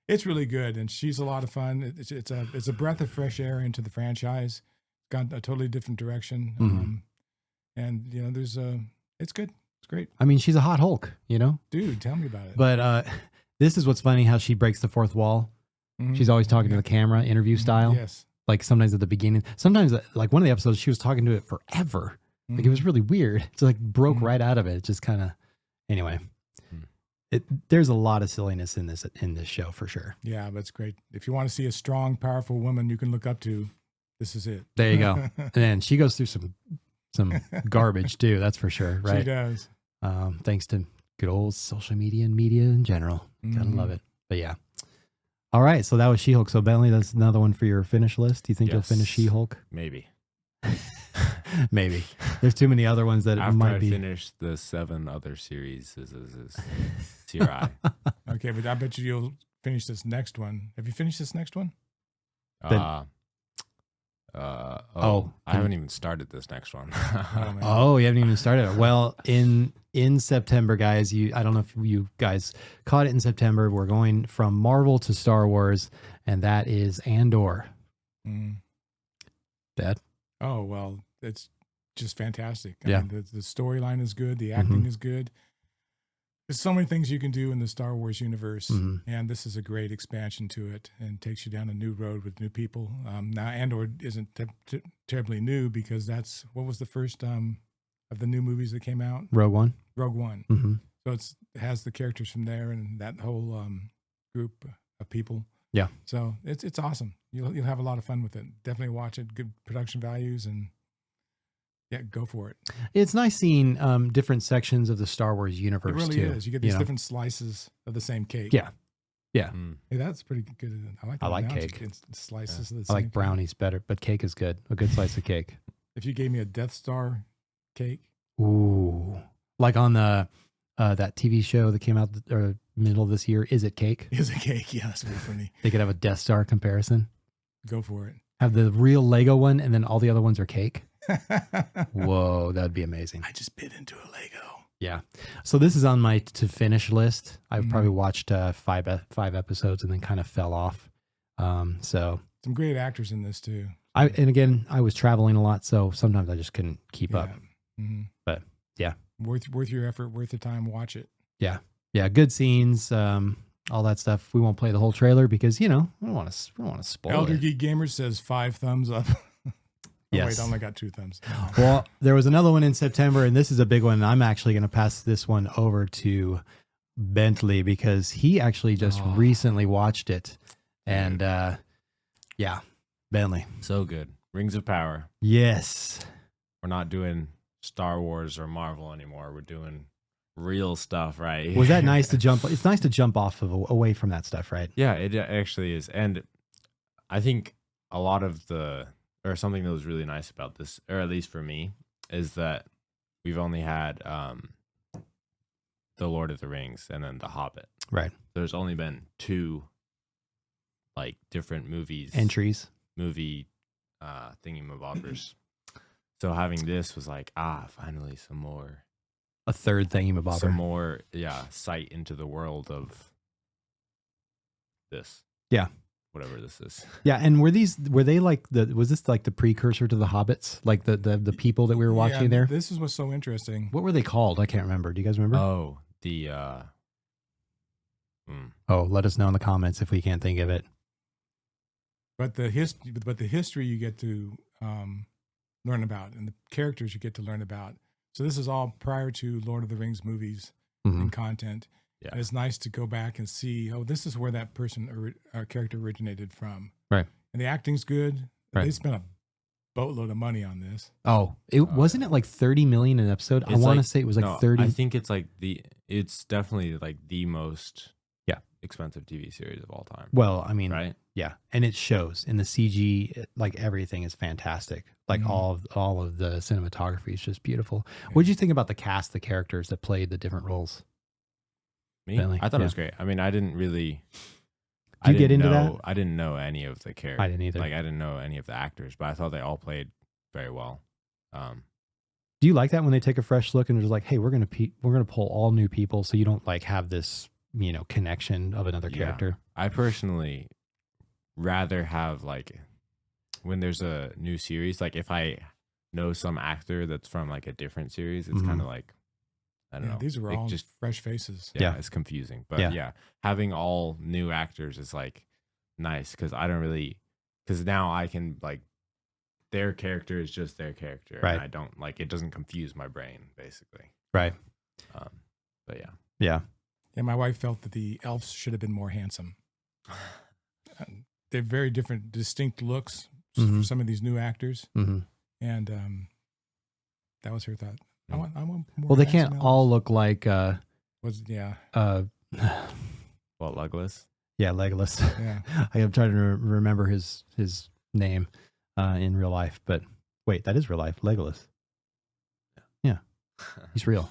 It's really good, and she's a lot of fun. It's a breath of fresh air into the franchise. Gone a totally different direction, and there's it's good. It's great. I mean, she's a hot Hulk, Dude, tell me about it. But this is what's funny: how she breaks the fourth wall. She's always talking to the camera, interview style. Yes. Like sometimes at the beginning, sometimes like one of the episodes, she was talking to it forever. Like it was really weird. It's like broke right out of it. It just kind of, anyway. There's a lot of silliness in this show for sure. Yeah, but it's great. If you want to see a strong, powerful woman you can look up to, this is it. There you go. And then she goes through some garbage too. That's for sure. Right. She does. Thanks to good old social media and media in general. Gotta love it. But yeah. All right. So that was She-Hulk. So Bentley, that's another one for your finish list. Do you think you'll finish She-Hulk? Maybe. Maybe. There's too many other ones that After might be. I finish the 7 other series, is CRI. Okay, but I bet you'll finish this next one. Have you finished this next one? Then- I haven't even started this next one. Oh, you haven't even started it. Well, in September, guys, I don't know if you guys caught it in September. We're going from Marvel to Star Wars, and that is Andor. Dad? Oh, well, it's just fantastic. I Yeah. mean, the storyline is good. The acting is good. There's so many things you can do in the Star Wars universe, and this is a great expansion to it and takes you down a new road with new people. Now, Andor isn't terribly new because what was the first of the new movies that came out? Rogue One. Rogue One. Mm-hmm. So it has the characters from there and that whole group of people. Yeah. So it's awesome. You'll have a lot of fun with it. Definitely watch it. Good production values and yeah, go for it. It's nice seeing different sections of the Star Wars universe. It really too, is. You get these different slices of the same cake. Yeah. Yeah. Hey, that's pretty good. I like cake. Slices of the I same like cake. brownies better, but cake is good. A good slice of cake. If you gave me a Death Star cake. Ooh. Like on the that TV show that came out middle of this year, Is It Cake? Is it cake? Yeah, that's pretty funny. They could have a Death Star comparison. Go for it. Have the real Lego one, and then all the other ones are cake. Whoa, that'd be amazing. I just bit into a Lego. Yeah. So this is on my to finish list. I've probably watched 5 episodes and then kind of fell off. So some great actors in this too. And again, I was traveling a lot, so sometimes I just couldn't keep up. Mm-hmm. But yeah, worth your effort, worth the time. Watch it. Yeah, good scenes, all that stuff. We won't play the whole trailer because we don't want to spoil Elder it. Geek Gamer says 5 thumbs up. Yes. Wait, I only got 2 thumbs. Well, there was another one in September, and this is a big one. I'm actually going to pass this one over to Bentley because he actually just recently watched it. And yeah, Bentley. So good. Rings of Power. Yes. We're not doing Star Wars or Marvel anymore. We're doing real stuff, right? Was that nice to jump? It's nice to jump off of away from that stuff, right? Yeah, it actually is. And I think a lot of or something that was really nice about this, or at least for me, is that we've only had the Lord of the Rings and then the Hobbit. Right. There's only been 2 like different movie thingamabobbers. So having this was like, finally some more. A third thingamabobber. Some more, sight into the world of this. Yeah. Whatever this is. Yeah, and was this like the precursor to the Hobbits? Like the people that we were watching there? This is what's so interesting. What were they called? I can't remember. Do you guys remember? Oh, Oh, let us know in the comments if we can't think of it. But the history you get to learn about, and the characters you get to learn about. So this is all prior to Lord of the Rings movies and content. Yeah. And it's nice to go back and see, this is where that character originated from. Right. And the acting's good. Right. They spent a boatload of money on this. Oh, wasn't it like 30 million an episode? I want to say it was like 30. I think it's like it's definitely like the most expensive TV series of all time. Well, I mean, right? Yeah, and it shows in the CG, like everything is fantastic. Like all of the cinematography is just beautiful. Yeah. What did you think about the cast, the characters that played the different roles? Me, Bentley? I thought it was great. I mean, I didn't really. Did you get into that? I didn't know any of the characters. I didn't either. Like I didn't know any of the actors, but I thought they all played very well. Do you like that when they take a fresh look and they're just like, "Hey, we're gonna pull all new people, so you don't like have this connection of another character." I personally rather have like when there's a new series, like if I know some actor that's from like a different series, it's kind of like I don't know. These were all just fresh faces. Yeah, it's confusing, but having all new actors is like nice because because now I can like their character is just their character, right? And I don't like it doesn't confuse my brain basically, right? But yeah. My wife felt that the elves should have been more handsome. They're very different, distinct looks for some of these new actors, and that was her thought. I want more. Well, they can't elves. all look like. Well, Legolas. Yeah, Legolas. Yeah, I am trying to remember his name in real life, but wait, that is real life. Legolas. Yeah, he's real.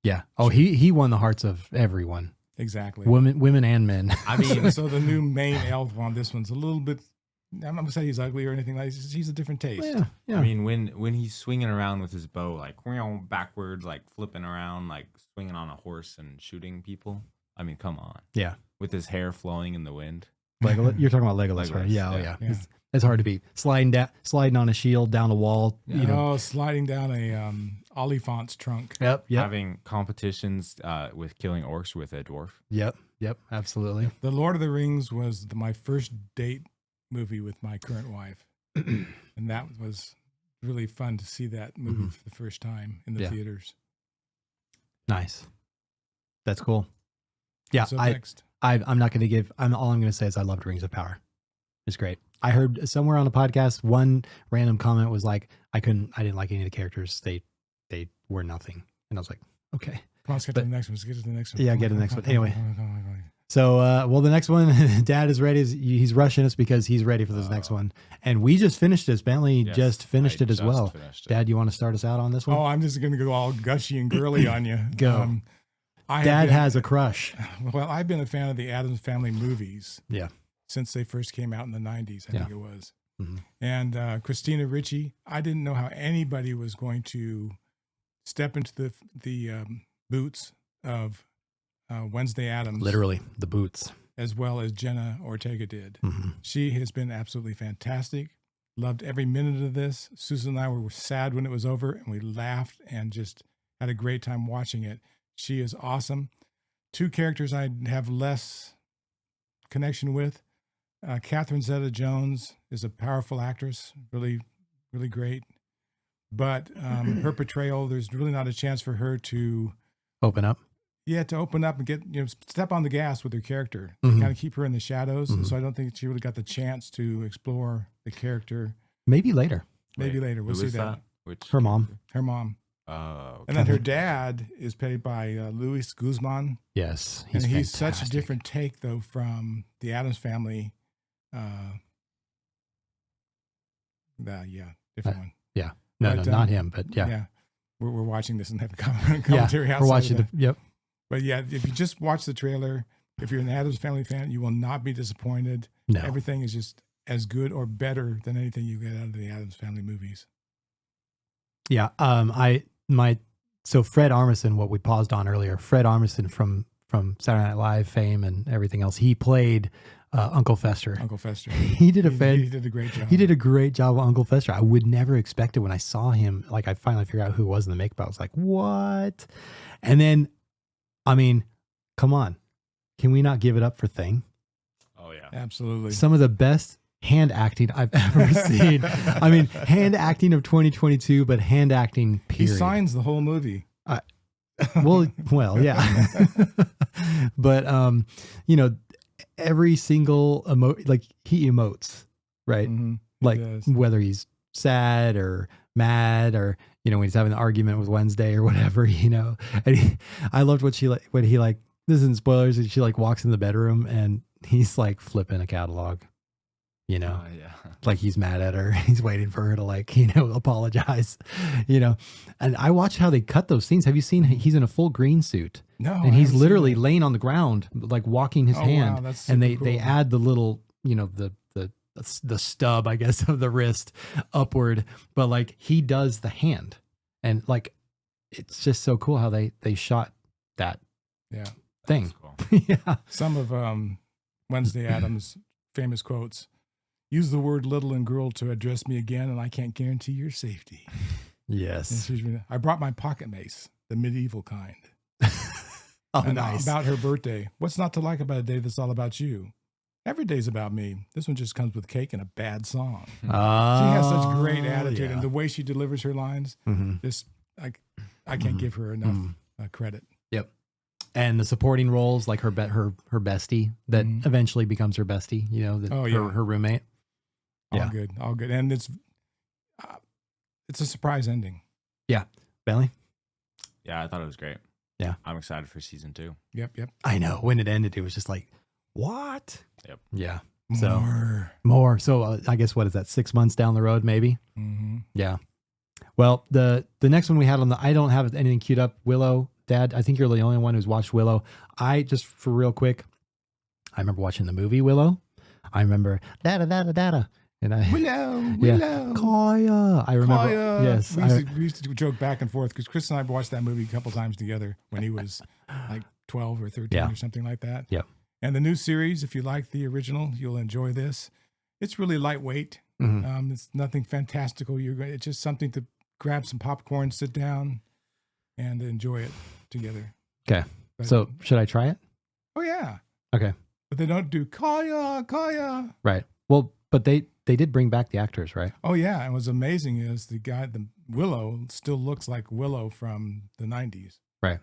Yeah. Oh, he won the hearts of everyone. Exactly. Women and men. I mean, so the new main elf on this one's a little bit. I'm not gonna say he's ugly or anything like that. He's a different taste. Yeah. I mean, when he's swinging around with his bow, like backwards, like flipping around, like swinging on a horse and shooting people. I mean, come on. Yeah. With his hair flowing in the wind. Legolas. You're talking about Legolas, right? Yeah. It's hard to beat. Sliding on a shield down a wall. Sliding down a Oliphant's trunk. Yep. Having competitions with killing orcs with a dwarf. Yep. Absolutely. The Lord of the Rings was my first date movie with my current wife, and that was really fun to see that movie for the first time in the theaters. Nice. That's cool. Yeah. So next. I'm not going to give. All I'm going to say is I loved Rings of Power. It's great. I heard somewhere on the podcast one random comment was like, I didn't like any of the characters. They were nothing, and I was like, okay. Come on, let's get to the next one. Yeah, get to the next one. Anyway. So, the next one, Dad is ready. He's rushing us because he's ready for this next one. And we just finished this. Bentley just finished it as well. Dad, you want to start us out on this one? Oh, I'm just going to go all gushy and girly on you. Go. Dad has a crush. Well, I've been a fan of the Addams Family movies. Yeah. Since they first came out in the 90s, I think it was. And Christina Ricci, I didn't know how anybody was going to step into the boots of Wednesday Addams. Literally, the boots. As well as Jenna Ortega did. She has been absolutely fantastic. Loved every minute of this. Susan and I were sad when it was over, and we laughed and just had a great time watching it. She is awesome. 2 characters I have less connection with. Catherine Zeta-Jones is a powerful actress, really, really great. But her portrayal, there's really not a chance for her to open up. Yeah, to open up and get step on the gas with her character. Kind of keep her in the shadows. So I don't think she really got the chance to explore the character. Maybe later. We'll see that. Her mom. Okay. And then her dad is played by Luis Guzman. Yes, he's such a different take though from the Addams Family Different one. Yeah. No, But, not him, but yeah. Yeah. We're watching this and having commentary Yeah, outside we're watching of that. yep. But yeah, if you just watch the trailer, if you're an Addams Family fan, you will not be disappointed. No. Everything is just as good or better than anything you get out of the Addams Family movies. Yeah. So Fred Armisen, what we paused on earlier, Fred Armisen from Saturday Night Live fame and everything else, he played Uncle Fester. Uncle Fester. He did he did a great job. He did a great job of Uncle Fester. I would never expect it when I saw him. Like, I finally figured out who it was in the makeup. I was like, what? And then, I mean, come on. Can we not give it up for Thing? Oh, yeah. Absolutely. Some of the best hand acting I've ever seen. I mean, hand acting of 2022, but hand acting, period. He signs the whole movie. Well, yeah. But, every single like he emotes, right? Mm-hmm. Like whether he's sad or mad or, when he's having an argument with Wednesday or whatever, and I loved when he this isn't spoilers. And she walks in the bedroom and he's flipping a catalog, Yeah. like he's mad at her. He's waiting for her to apologize, and I watched how they cut those scenes. Have you seen, he's in a full green suit? No. And he's literally laying on the ground, walking his hand. Wow, that's and super they cool. add the little, the stub, I guess, of the wrist upward, but he does the hand, and it's just so cool how they shot that thing. Cool. Yeah. Some of Wednesday Addams' famous quotes: "Use the word little and girl to address me again, and I can't guarantee your safety." Yes. I brought my pocket mace, the medieval kind. Oh, And nice. about her birthday. What's not to like about a day that's all about you? Every day's about me. This one just comes with cake and a bad song. She has such great attitude, and the way she delivers her lines, just I can't give her enough credit. Yep. And the supporting roles, like her bestie that eventually becomes her bestie, her roommate. All good. And it's a surprise ending. Yeah. Bentley? Yeah, I thought it was great. Yeah. I'm excited for season 2. Yep. I know. When it ended, it was just like, what? Yep. Yeah. More. So I guess, what is that, 6 months down the road, maybe? Mm-hmm. Yeah. Well, the next one we had I don't have anything queued up. Willow, Dad, I think you're the only one who's watched Willow. Just for real quick, I remember watching the movie Willow. I remember dada. And Willow. Kaya. I remember. Kaya. Yes. We used to joke back and forth because Chris and I watched that movie a couple times together when he was 12 or 13 or something like that. Yep. And the new series, if you like the original, you'll enjoy this. It's really lightweight. It's nothing fantastical. It's just something to grab some popcorn, sit down, and enjoy it together. Okay. So should I try it? Oh yeah. Okay. But they don't do Kaya. Right. Well, but they did bring back the actors, right? Oh yeah. And what's amazing is the Willow still looks like Willow from the 90s. Right.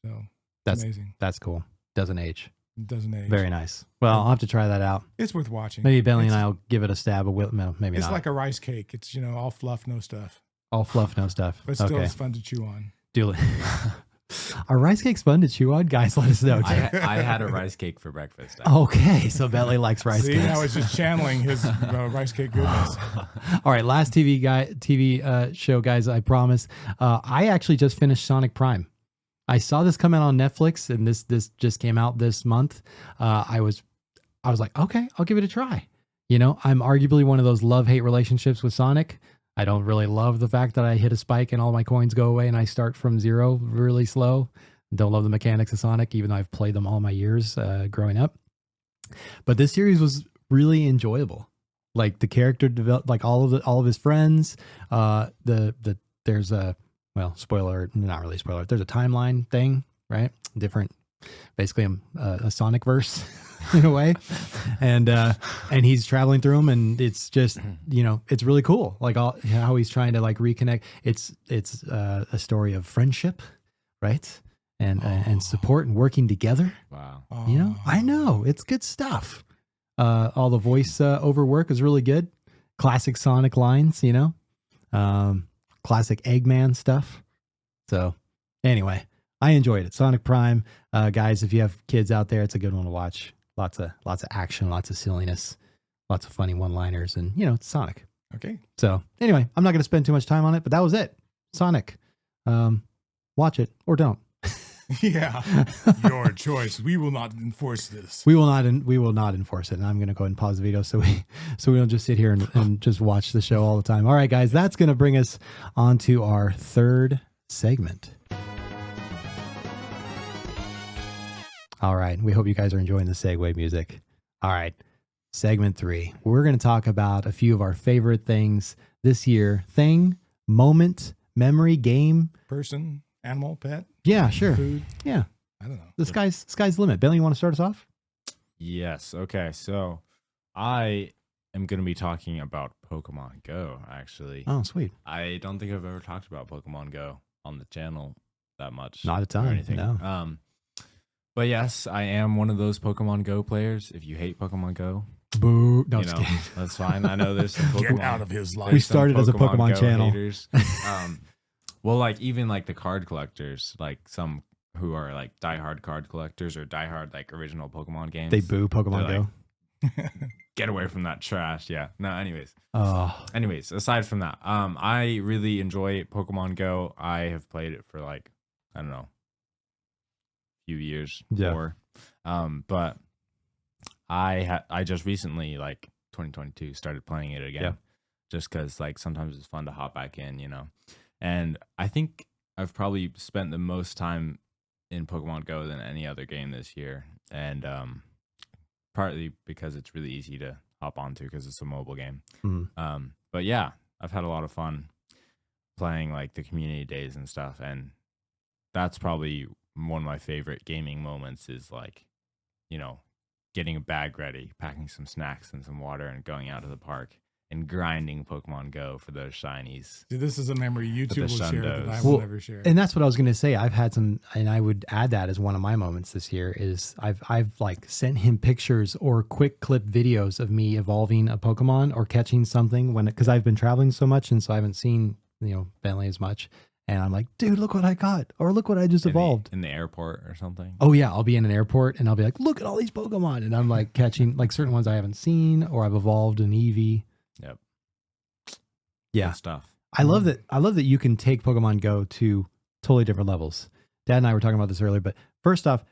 So that's amazing. That's cool. Doesn't age. It doesn't age. Very nice. Well, I'll have to try that out. It's worth watching. Maybe Bentley and I'll give it a stab. No, maybe it's not. like a rice cake. It's all fluff, no stuff. All fluff, no stuff. But still, it's fun to chew on. Are rice cakes fun to chew on? Guys, let us know. I had a rice cake for breakfast. Okay, so Bentley likes rice cakes. See, now it's just channeling his rice cake goodness. All right, last TV show, guys. I promise. I actually just finished Sonic Prime. I saw this come out on Netflix, and this just came out this month. I was like, okay, I'll give it a try. I'm arguably one of those love-hate relationships with Sonic. I don't really love the fact that I hit a spike and all my coins go away and I start from zero really slow. Don't love the mechanics of Sonic, even though I've played them all my years growing up. But this series was really enjoyable. Like the character developed, like all of his friends. There's a spoiler, not really spoiler. There's a timeline thing, right? Different, basically a Sonic verse. In a way, and he's traveling through them, and it's just it's really cool. Like how he's trying to reconnect. It's a story of friendship, right? And support and working together. Wow. I know it's good stuff. All the voice over work is really good. Classic Sonic lines, classic Eggman stuff. So anyway, I enjoyed it. Sonic Prime, guys. If you have kids out there, it's a good one to watch. Lots of action, lots of silliness, lots of funny one-liners, and it's Sonic. Okay. So anyway, I'm not going to spend too much time on it, but that was it. Sonic. Watch it or don't. Yeah. Your choice. We will not enforce this. We will not enforce it. And I'm going to go ahead and pause the video so we don't just sit here and just watch the show all the time. All right, guys, that's going to bring us on to our third segment. All right. We hope you guys are enjoying the segue music. All right. Segment 3. We're going to talk about a few of our favorite things this year. Thing, moment, memory, game. Person, animal, pet. Yeah, sure. Food. Yeah. I don't know. The sky's the limit. Billy, you want to start us off? Yes. Okay. So I am going to be talking about Pokemon Go, actually. Oh, sweet. I don't think I've ever talked about Pokemon Go on the channel that much. Not a ton. Or anything. No. But yes, I am one of those Pokemon Go players. If you hate Pokemon Go, Boo. No, you just know, kidding. that's fine. I know there's some Pokemon. Get out of his life. We started as a Pokemon Go channel. haters. Well, like even like the card collectors, like some who are like diehard card collectors or diehard like original Pokemon games. They boo Pokemon They're Go. Get away from that trash. Yeah. No, anyways. Oh, Anyways, aside from that, I really enjoy Pokemon Go. I have played it for like, I don't know, a few years Yeah. more. But I just recently, like 2022, started playing it again. Yeah. Just because like sometimes it's fun to hop back in, you know. And I think I've probably spent the most time in Pokemon Go than any other game this year. And partly because it's really easy to hop onto because it's a mobile game. mhm. But yeah, I've had a lot of fun playing like the community days and stuff. And that's probably one of my favorite gaming moments is like, you know, getting a bag ready, packing some snacks and some water and going out to the park and grinding Pokemon Go for those shinies. See, this is a memory YouTube will share that I Shundos. will Well, never share. And that's what I was going to say. I've had some, and I would add that as one of my moments this year is I've like sent him pictures or quick clip videos of me evolving a Pokemon or catching something because I've been traveling so much. And so I haven't seen, Bentley as much. And I'm like, dude, look what I got. Or look what I just evolved. In the airport or something. Oh yeah. I'll be in an airport and I'll be like, look at all these Pokemon. And I'm like catching like certain ones I haven't seen or I've evolved an Eevee. Yep. Yeah. Good stuff. I love that you can take Pokemon Go to totally different levels. Dad and I were talking about this earlier, but first off,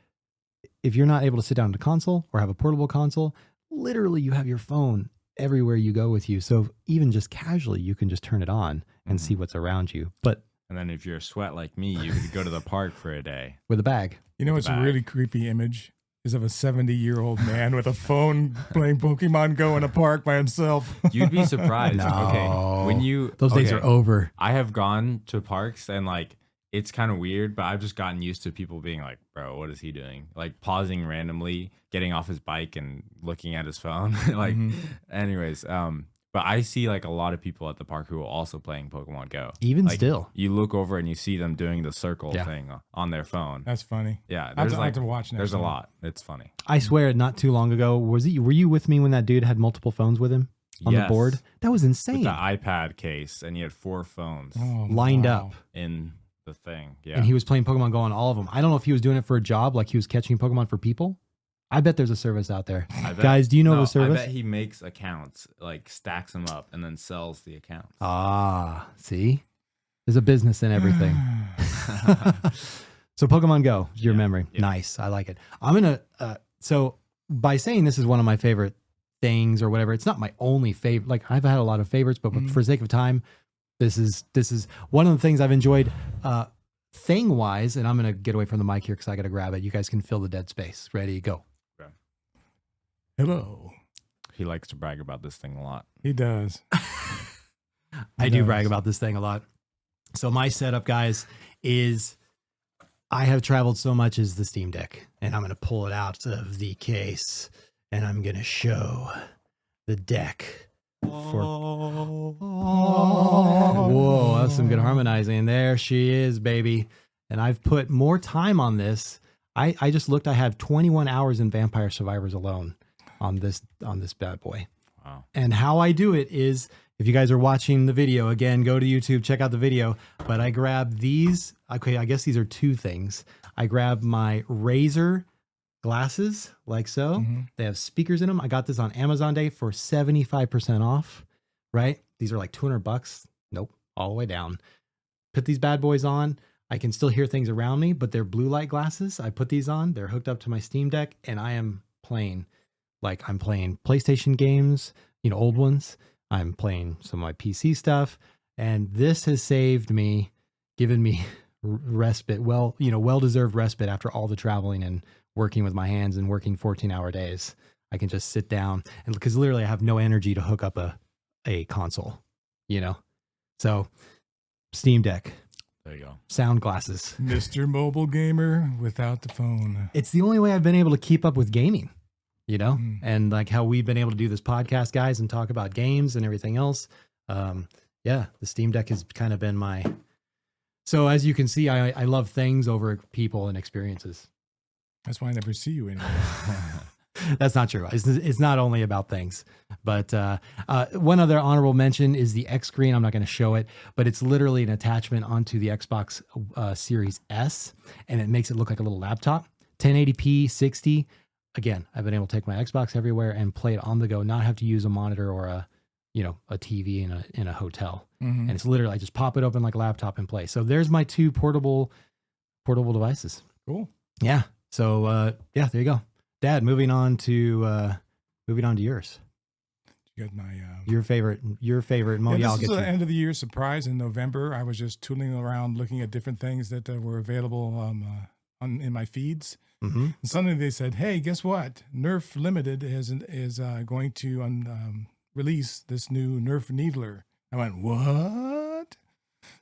if you're not able to sit down at a console or have a portable console, literally you have your phone everywhere you go with you. So even just casually, you can just turn it on and see what's around you. But And then if you're a sweat like me, you could go to the park for a day. with a bag. You know, it's a really creepy image is of a 70-year-old man with a phone playing Pokemon Go in a park by himself. You'd be surprised. No. Okay. When you Those days okay, are over. I have gone to parks and like it's kind of weird, but I've just gotten used to people being like, bro, what is he doing? Like pausing randomly, getting off his bike and looking at his phone. Like anyways, but I see like a lot of people at the park who are also playing Pokemon Go. Even Like, still. you look over and you see them doing the circle Yeah. thing on their phone. That's funny. Yeah, I have there's to, I have like to watch next there's a time. lot. It's funny. I swear not too long ago, were you with me when that dude had multiple phones with him on the Yes. board? That was With insane. the iPad case, and he had 4 phones Oh, Lined wow. up. in the thing. Yeah, And he was playing Pokemon Go on all of them. I don't know if he was doing it for a job, like he was catching Pokemon for people. I bet there's a service out there. I bet- Guys, do you know no, the service? I bet he makes accounts, like stacks them up, and then sells the accounts. Ah, see? There's a business in everything. So Pokemon Go, your Yeah, memory. yeah. Nice. I like it. I'm going to, so by saying this is one of my favorite things or whatever, it's not my only favorite. Like I've had a lot of favorites, but for sake of time, this is one of the things I've enjoyed thing wise. And I'm going to get away from the mic here because I got to grab it. You guys can fill the dead space. Ready, go. Hello. He likes to brag about this thing a lot. He does. I do brag about this thing a lot. So my setup, guys, is I have traveled so much as the Steam Deck, and I'm going to pull it out of the case, and I'm going to show the deck. Whoa, that's some good harmonizing. There she is, baby. And I've put more time on this. I just looked. I have 21 hours in Vampire Survivors alone on this bad boy. Wow. And how I do it is, if you guys are watching the video, again, go to YouTube, check out the video. But I grab these. Okay, I guess these are two things. I grab my Razer glasses, like so. They have speakers in them. I got this on Amazon Day for 75% off, right? these are like $200. Nope, all the way down. Put these bad boys on. I can still hear things around me, but they're blue light glasses. I put these on. They're hooked up to my Steam Deck, and I am playing like I'm playing PlayStation games, old ones. I'm playing some of my PC stuff, and this has saved me, given me respite. Well-deserved respite after all the traveling and working with my hands and working 14-hour days. I can just sit down, and because literally I have no energy to hook up a console, So Steam Deck. There you go. Sound glasses. Mr. Mobile Gamer without the phone. It's the only way I've been able to keep up with gaming, and like how we've been able to do this podcast, guys, and talk about games and everything else. The Steam Deck has kind of been so as you can see, I love things over people and experiences. That's why I never see you anymore. That's not true. It's not only about things, but one other honorable mention is the X screen. I'm not going to show it, but it's literally an attachment onto the Xbox Series S, and it makes it look like a little laptop. 1080p, 60. Again, I've been able to take my Xbox everywhere and play it on the go, not have to use a monitor or a TV in a hotel. Mm-hmm. And it's literally, I just pop it open like a laptop and play. So there's my two portable devices. Cool. Yeah. So there you go. Dad, moving on to yours. You got my your favorite. This is the end of the year surprise in November. I was just tooling around looking at different things that were available in my feeds. Mm-hmm. And suddenly they said, "Hey, guess what? Nerf Limited is going to release this new Nerf Needler." I went, "What?"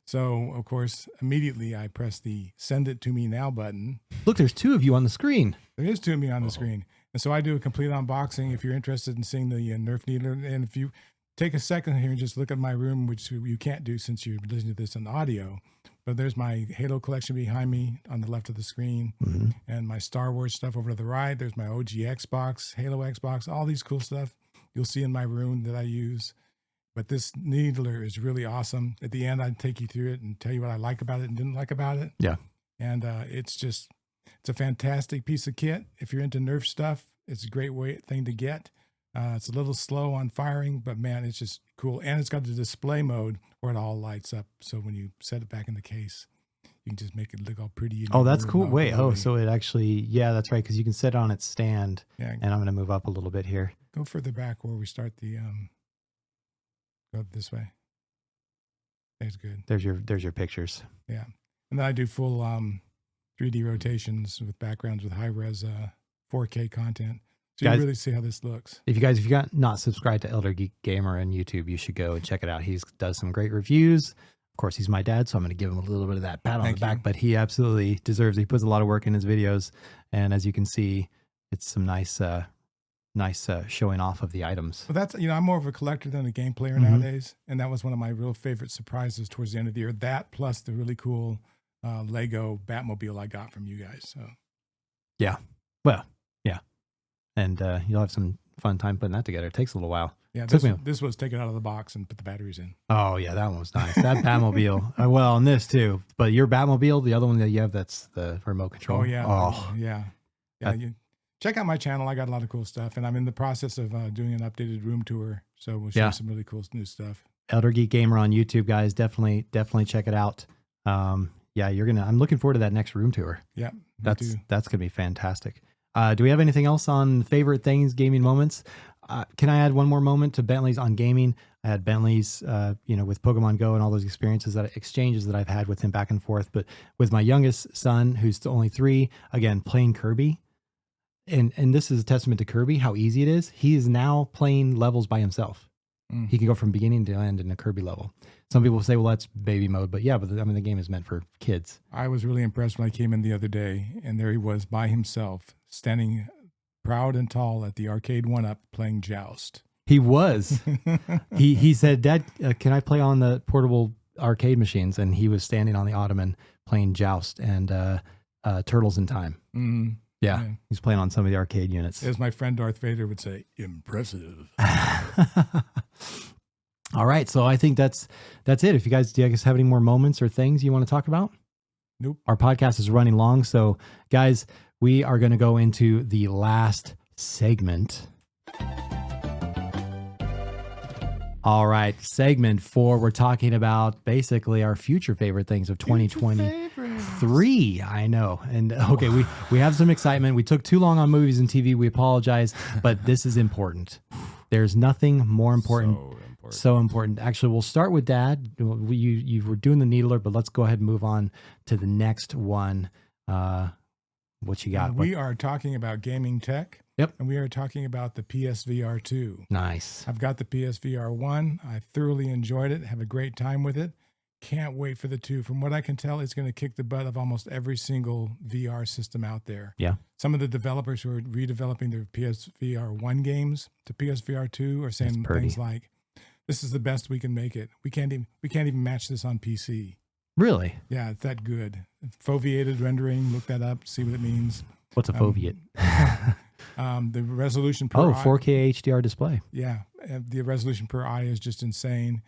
So, of course, immediately I pressed the "Send it to me now" button. Look, there's two of you on the screen. There is two of me on the screen. And so I do a complete unboxing if you're interested in seeing the Nerf Needler. And if you take a second here and just look at my room, which you can't do since you're listening to this on audio, but there's my Halo collection behind me on the left of the screen, Mm-hmm. and my Star Wars stuff over to the right. There's my OG Xbox, Halo Xbox, all these cool stuff you'll see in my room that I use. But this Needler is really awesome. At the end, I'd take you through it and tell you what I like about it and didn't like about it. Yeah. And it's a fantastic piece of kit. If you're into Nerf stuff, it's a great thing to get. It's a little slow on firing, but man, it's just cool. And it's got the display mode where it all lights up. So when you set it back in the case, you can just make it look all pretty. Oh, that's cool. Wait. Oh, so it actually, that's right. Cause you can set it on its stand. Yeah. And I'm going to move up a little bit here. Go further back where we start the, go this way. That's good. There's your pictures. Yeah. And then I do full 3D rotations with backgrounds with high res 4K content. So Guys, you really see how this looks. If you got not subscribed to Elder Geek Gamer on YouTube, you should go and check it out. He does some great reviews. Of course, he's my dad, so I'm going to give him a little bit of that pat on the back, but he absolutely deserves it. He puts a lot of work in his videos. And as you can see, it's some nice showing off of the items. Well, that's, I'm more of a collector than a game player nowadays. And that was one of my real favorite surprises towards the end of the year. That plus the really cool Lego Batmobile I got from you guys. So yeah, well, yeah, and you'll have some fun time putting that together. It takes a little while. Yeah, this was taken out of the box and put the batteries in. Oh yeah, that one was nice. That Batmobile, well, and this too. But your Batmobile, the other one that you have, that's the remote control. Oh yeah, yeah. You check out my channel. I got a lot of cool stuff, and I'm in the process of doing an updated room tour. So we'll show you some really cool new stuff. Elder Geek Gamer on YouTube, guys. Definitely check it out. Yeah, I'm looking forward to that next room tour. Yeah, that's gonna be fantastic. Do we have anything else on favorite things, gaming moments? Can I add one more moment to Bentley's on gaming? I had Bentley's, with Pokemon Go and all those exchanges that I've had with him back and forth. But with my youngest son, who's only 3, again, playing Kirby. And this is a testament to Kirby, how easy it is. He is now playing levels by himself. He can go from beginning to end in a Kirby level. Some people say, well, that's baby mode. But yeah, the game is meant for kids. I was really impressed when I came in the other day, and there he was by himself, standing proud and tall at the arcade 1-up playing Joust. He was. he said, Dad, can I play on the portable arcade machines? And he was standing on the ottoman playing Joust and Turtles in Time. Mm-hmm. Yeah, he's playing on some of the arcade units. As my friend Darth Vader would say, impressive. All right, so I think that's it. Do you guys have any more moments or things you want to talk about? Nope. Our podcast is running long, so guys, we are going to go into the last segment. All right, segment 4. We're talking about basically our future favorite things of 2023. I know. And okay, we have some excitement. We took too long on movies and TV. We apologize, but this is important. There's nothing more important. So important. Actually, we'll start with Dad. You were doing the needler, but let's go ahead and move on to the next one. What you got? We are talking about gaming tech. Yep. And we are talking about the PSVR 2. Nice. I've got the PSVR 1. I thoroughly enjoyed it. Have a great time with it. Can't wait for the 2. From what I can tell, it's going to kick the butt of almost every single VR system out there. Yeah. Some of the developers who are redeveloping their PSVR 1 games to PSVR 2 are saying things like, "This is the best we can make it. We can't even match this on PC." Really? Yeah, it's that good. Foveated rendering. Look that up. See what it means. What's a foveate? The resolution per eye. 4K HDR display. Yeah, the resolution per eye is just insane.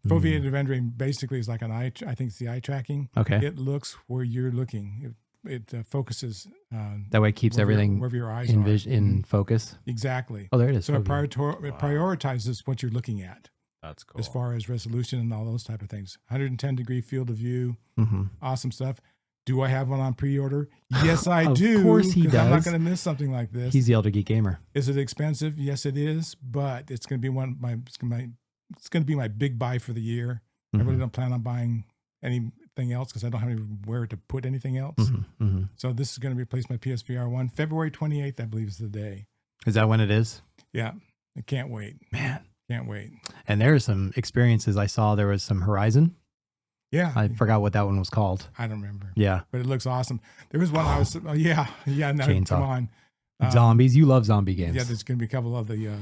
Foveated rendering basically is like an eye. I think it's the eye tracking. Okay. It looks where you're looking. It focuses. That way it keeps everything wherever your eyes in focus. Exactly. Oh, there it is. So it prioritizes what you're looking at. That's cool. As far as resolution and all those type of things. 110-degree field of view. Awesome stuff. Do I have one on pre-order? Yes, I do. Of course he does. I'm not going to miss something like this. He's the Elder Geek Gamer. Is it expensive? Yes, it is. But it's going to be it's going to be my big buy for the year. I really don't plan on buying anything else because I don't have anywhere to put anything else. So this is going to replace my PSVR 1. February 28th, I believe, is the day. Is that when it is? Yeah. I can't wait. Man. Can't wait. And there are some experiences I saw. There was some Horizon. Yeah. I forgot what that one was called. I don't remember. Yeah. But it looks awesome. There was one I was, no, Chainsaw. come on. Zombies. You love zombie games. Yeah, there's going to be a couple of the...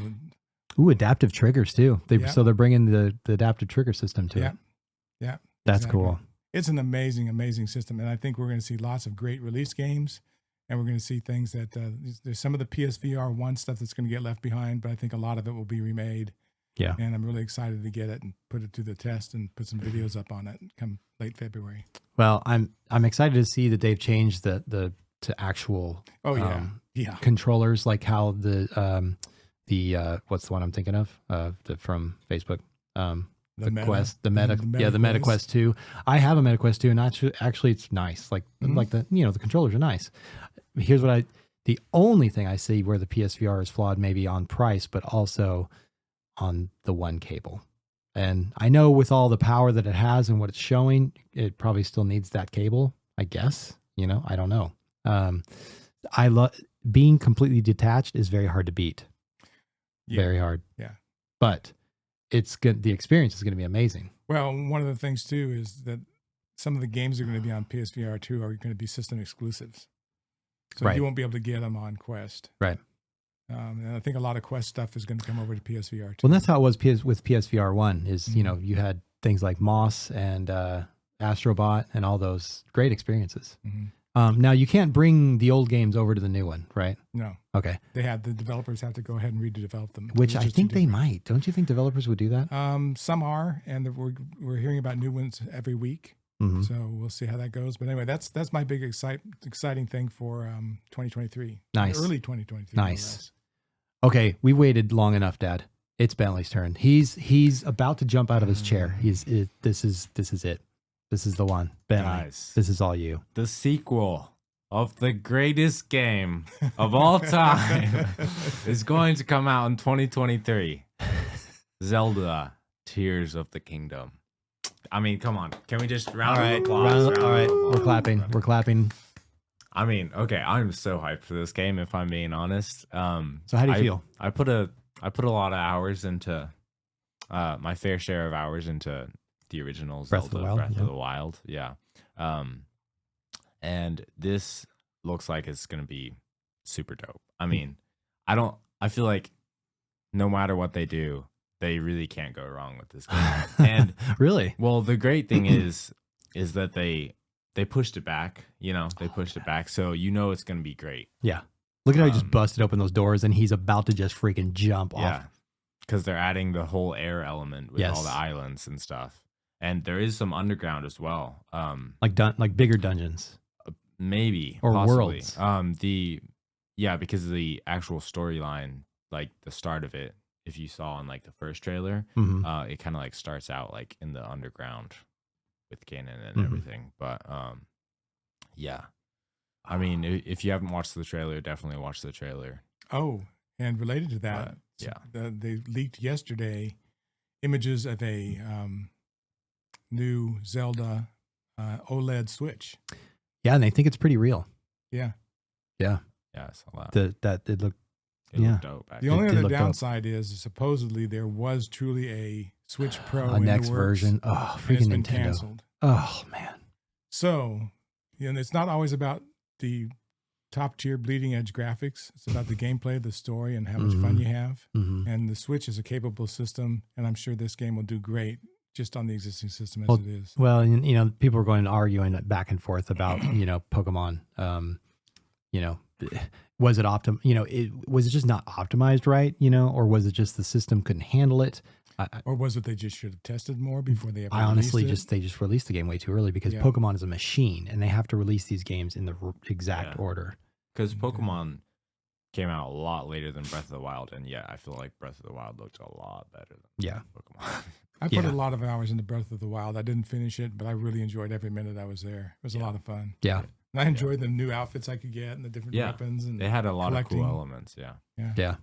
adaptive triggers too. So they're bringing the adaptive trigger system to it. Yeah. That's exactly. cool. It's an amazing, amazing system. And I think we're going to see lots of great release games. And we're going to see things that there's some of the PSVR 1 stuff that's going to get left behind, but I think a lot of it will be remade. Yeah. And I'm really excited to get it and put it to the test and put some videos up on it come late February. Well, I'm excited to see that they've changed the to actual controllers, like how the what's the one I'm thinking of? From Facebook. The Meta Quest 2. I have a Meta Quest 2, and actually it's nice. Like the controllers are nice. Here's what the only thing I see where the PSVR is flawed, maybe on price, but also on the one cable. And I know with all the power that it has and what it's showing, it probably still needs that cable, I guess. I don't know. I love being completely detached is very hard to beat. Yeah. Very hard. Yeah. But it's good. The experience is going to be amazing. Well, one of the things too is that some of the games that are going to be on PSVR 2 are going to be system exclusives. So you won't be able to get them on Quest. Right. And I think a lot of Quest stuff is going to come over to PSVR 2. Well, that's how it was with PSVR 1 is, you had things like Moss and Astrobot and all those great experiences. Now, you can't bring the old games over to the new one, right? No. Okay. The developers have to go ahead and redevelop them. Which I think they might. Don't you think developers would do that? Some are, and we're hearing about new ones every week. So we'll see how that goes. But anyway, that's my big exciting thing for 2023. Nice. Early 2023. Nice. Okay, we waited long enough, Dad. It's Bentley's turn. He's about to jump out of his chair. This is it. This is the one. Bentley, guys, this is all you. The sequel of the greatest game of all time is going to come out in 2023. Zelda: Tears of the Kingdom. I mean, come on. Can we just round of applause? All right. We're clapping. We're clapping. I mean, okay, I'm so hyped for this game, if I'm being honest. So how do you feel? I put a lot of hours into my fair share of hours into the original Zelda Breath of the Wild. Yeah. And this looks like it's gonna be super dope. I mean, I feel like no matter what they do, they really can't go wrong with this game. And really? Well, the great thing is that they pushed it back, they pushed it back. So it's going to be great. Yeah. Look at how he just busted open those doors and he's about to just freaking jump off. Yeah. Because they're adding the whole air element with all the islands and stuff. And there is some underground as well. Like bigger dungeons. Maybe. Or possibly. worlds. Because the actual storyline, like the start of it, if you saw in like the first trailer, Mhm. it kind of like starts out like in the underground with Ganon and Mhm. everything. But yeah, I mean, if you haven't watched the trailer, definitely watch the trailer. Oh, and related to that, But, yeah, they leaked yesterday images of a new Zelda OLED Switch. Yeah, and they think it's pretty real. Yeah. Yeah. yeah, it's a lot. That it looked. It yeah. looked dope. The Actually. only did other look dope. downside is supposedly there was truly a Switch Pro A in next the works, version. Oh, and it's freaking been Nintendo. canceled. Oh man. So, it's not always about the top tier bleeding edge graphics. It's about the gameplay, the story, and how much fun you have. Mhm. And the Switch is a capable system, and I'm sure this game will do great just on the existing system as it is. Well, and, people are going to arguing back and forth about, Pokemon. Was it was it just not optimized right, or was it just the system couldn't handle it? Or was it they just should have tested more before they ever I honestly released it? they just released the game way too early because Yeah. Pokemon is a machine and they have to release these games in the exact order. Because Pokemon came out a lot later than Breath of the Wild, and yeah, I feel like Breath of the Wild looked a lot better than Yeah. Pokemon. I put Yeah. a lot of hours into Breath of the Wild. I didn't finish it, but I really enjoyed every minute I was there. It was a lot of fun. Yeah. And I enjoyed the new outfits I could get and the different Yeah. weapons. And They had a lot collecting. of cool elements. Yeah. Yeah.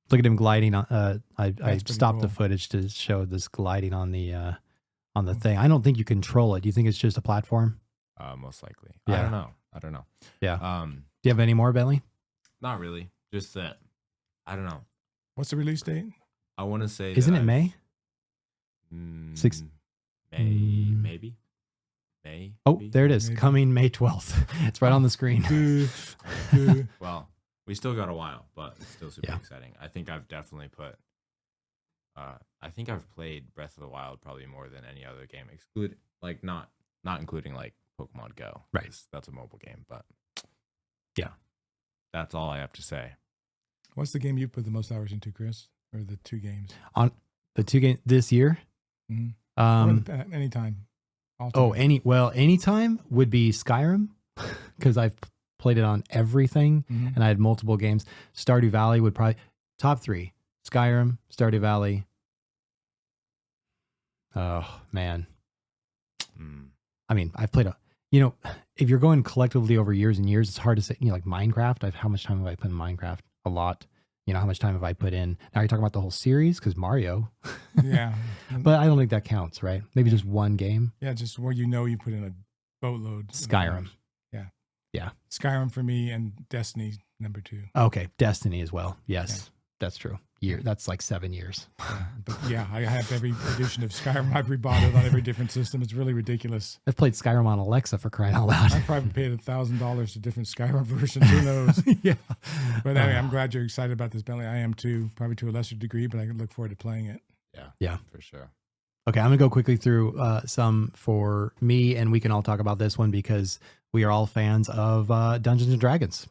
Look at him gliding on I pretty stopped the cool. footage to show this gliding on the thing. I don't think you control it. Do you think it's just a platform? Most likely. Yeah. I don't know. Yeah. Um, Do you have any more, Bentley? not really. Just that. I don't know. What's the release date? I want to say. Isn't that it May? May, maybe. May. Oh, maybe? there it is. Maybe. Coming May 12th. It's right on the screen. Well, we still got a while, but it's still super Yeah. exciting. I think I've definitely put. I think I've played Breath of the Wild probably more than any other game, not including like Pokemon Go. Right. 'Cause that's a mobile game, but Yeah. that's all I have to say. What's the game you put the most hours into, Chris? Or the two games? On the two games this year? Mm-hmm. Anytime. Anytime would be Skyrim because I've played it on everything Mhm. and I had multiple games. Stardew Valley would probably top 3. Skyrim, Stardew Valley. Oh man. I mean, I've played if you're going collectively over years and years, it's hard to say, like Minecraft. How much time have I put in Minecraft? A lot. How much time have I put in? Now you're talking about the whole series because Mario, Yeah. but I don't think that counts, right? Maybe just one game. Yeah, just where you put in a boatload. of Skyrim. hours. Yeah. Yeah. Skyrim for me and Destiny number 2. Okay, Destiny as well. Yes, that's true. That's like 7 years. Yeah. But yeah, I have every edition of Skyrim. I've rebought it on every different system. It's really ridiculous. I've played Skyrim on Alexa for crying out loud. I've probably paid $1,000 to different Skyrim versions. Who knows? Yeah. But anyway, I'm glad you're excited about this, Bentley. I am too, probably to a lesser degree, but I look forward to playing it. Yeah. For sure. Okay, I'm gonna go quickly through some for me, and we can all talk about this one because we are all fans of Dungeons and Dragons.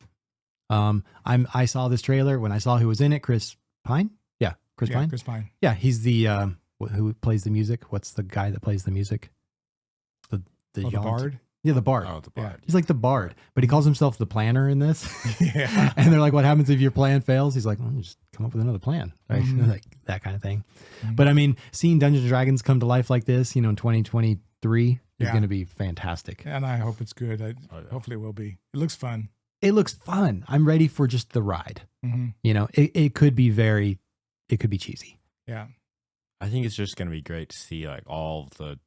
I saw this trailer when I saw who was in it. Chris Pine. Yeah, Chris Pine. Chris Pine. Yeah, he's the who plays the music. What's the guy that plays the music? The The Bard. Yeah, the bard. Oh, the Yeah. Bard. He's like the bard, but he calls himself the planner in this. Yeah. And they're like, "What happens if your plan fails?" He's like, well, "Just come up with another plan," right? Mhm. Like that kind of thing. Mhm. But I mean, seeing Dungeons and Dragons come to life like this, in 2023 is Yeah. going to be fantastic. And I hope it's good. yeah. Hopefully it will be. It looks fun. It looks fun. I'm ready for just the ride. Mm-hmm. It could be it could be cheesy. Yeah. I think it's just gonna be great to see like all the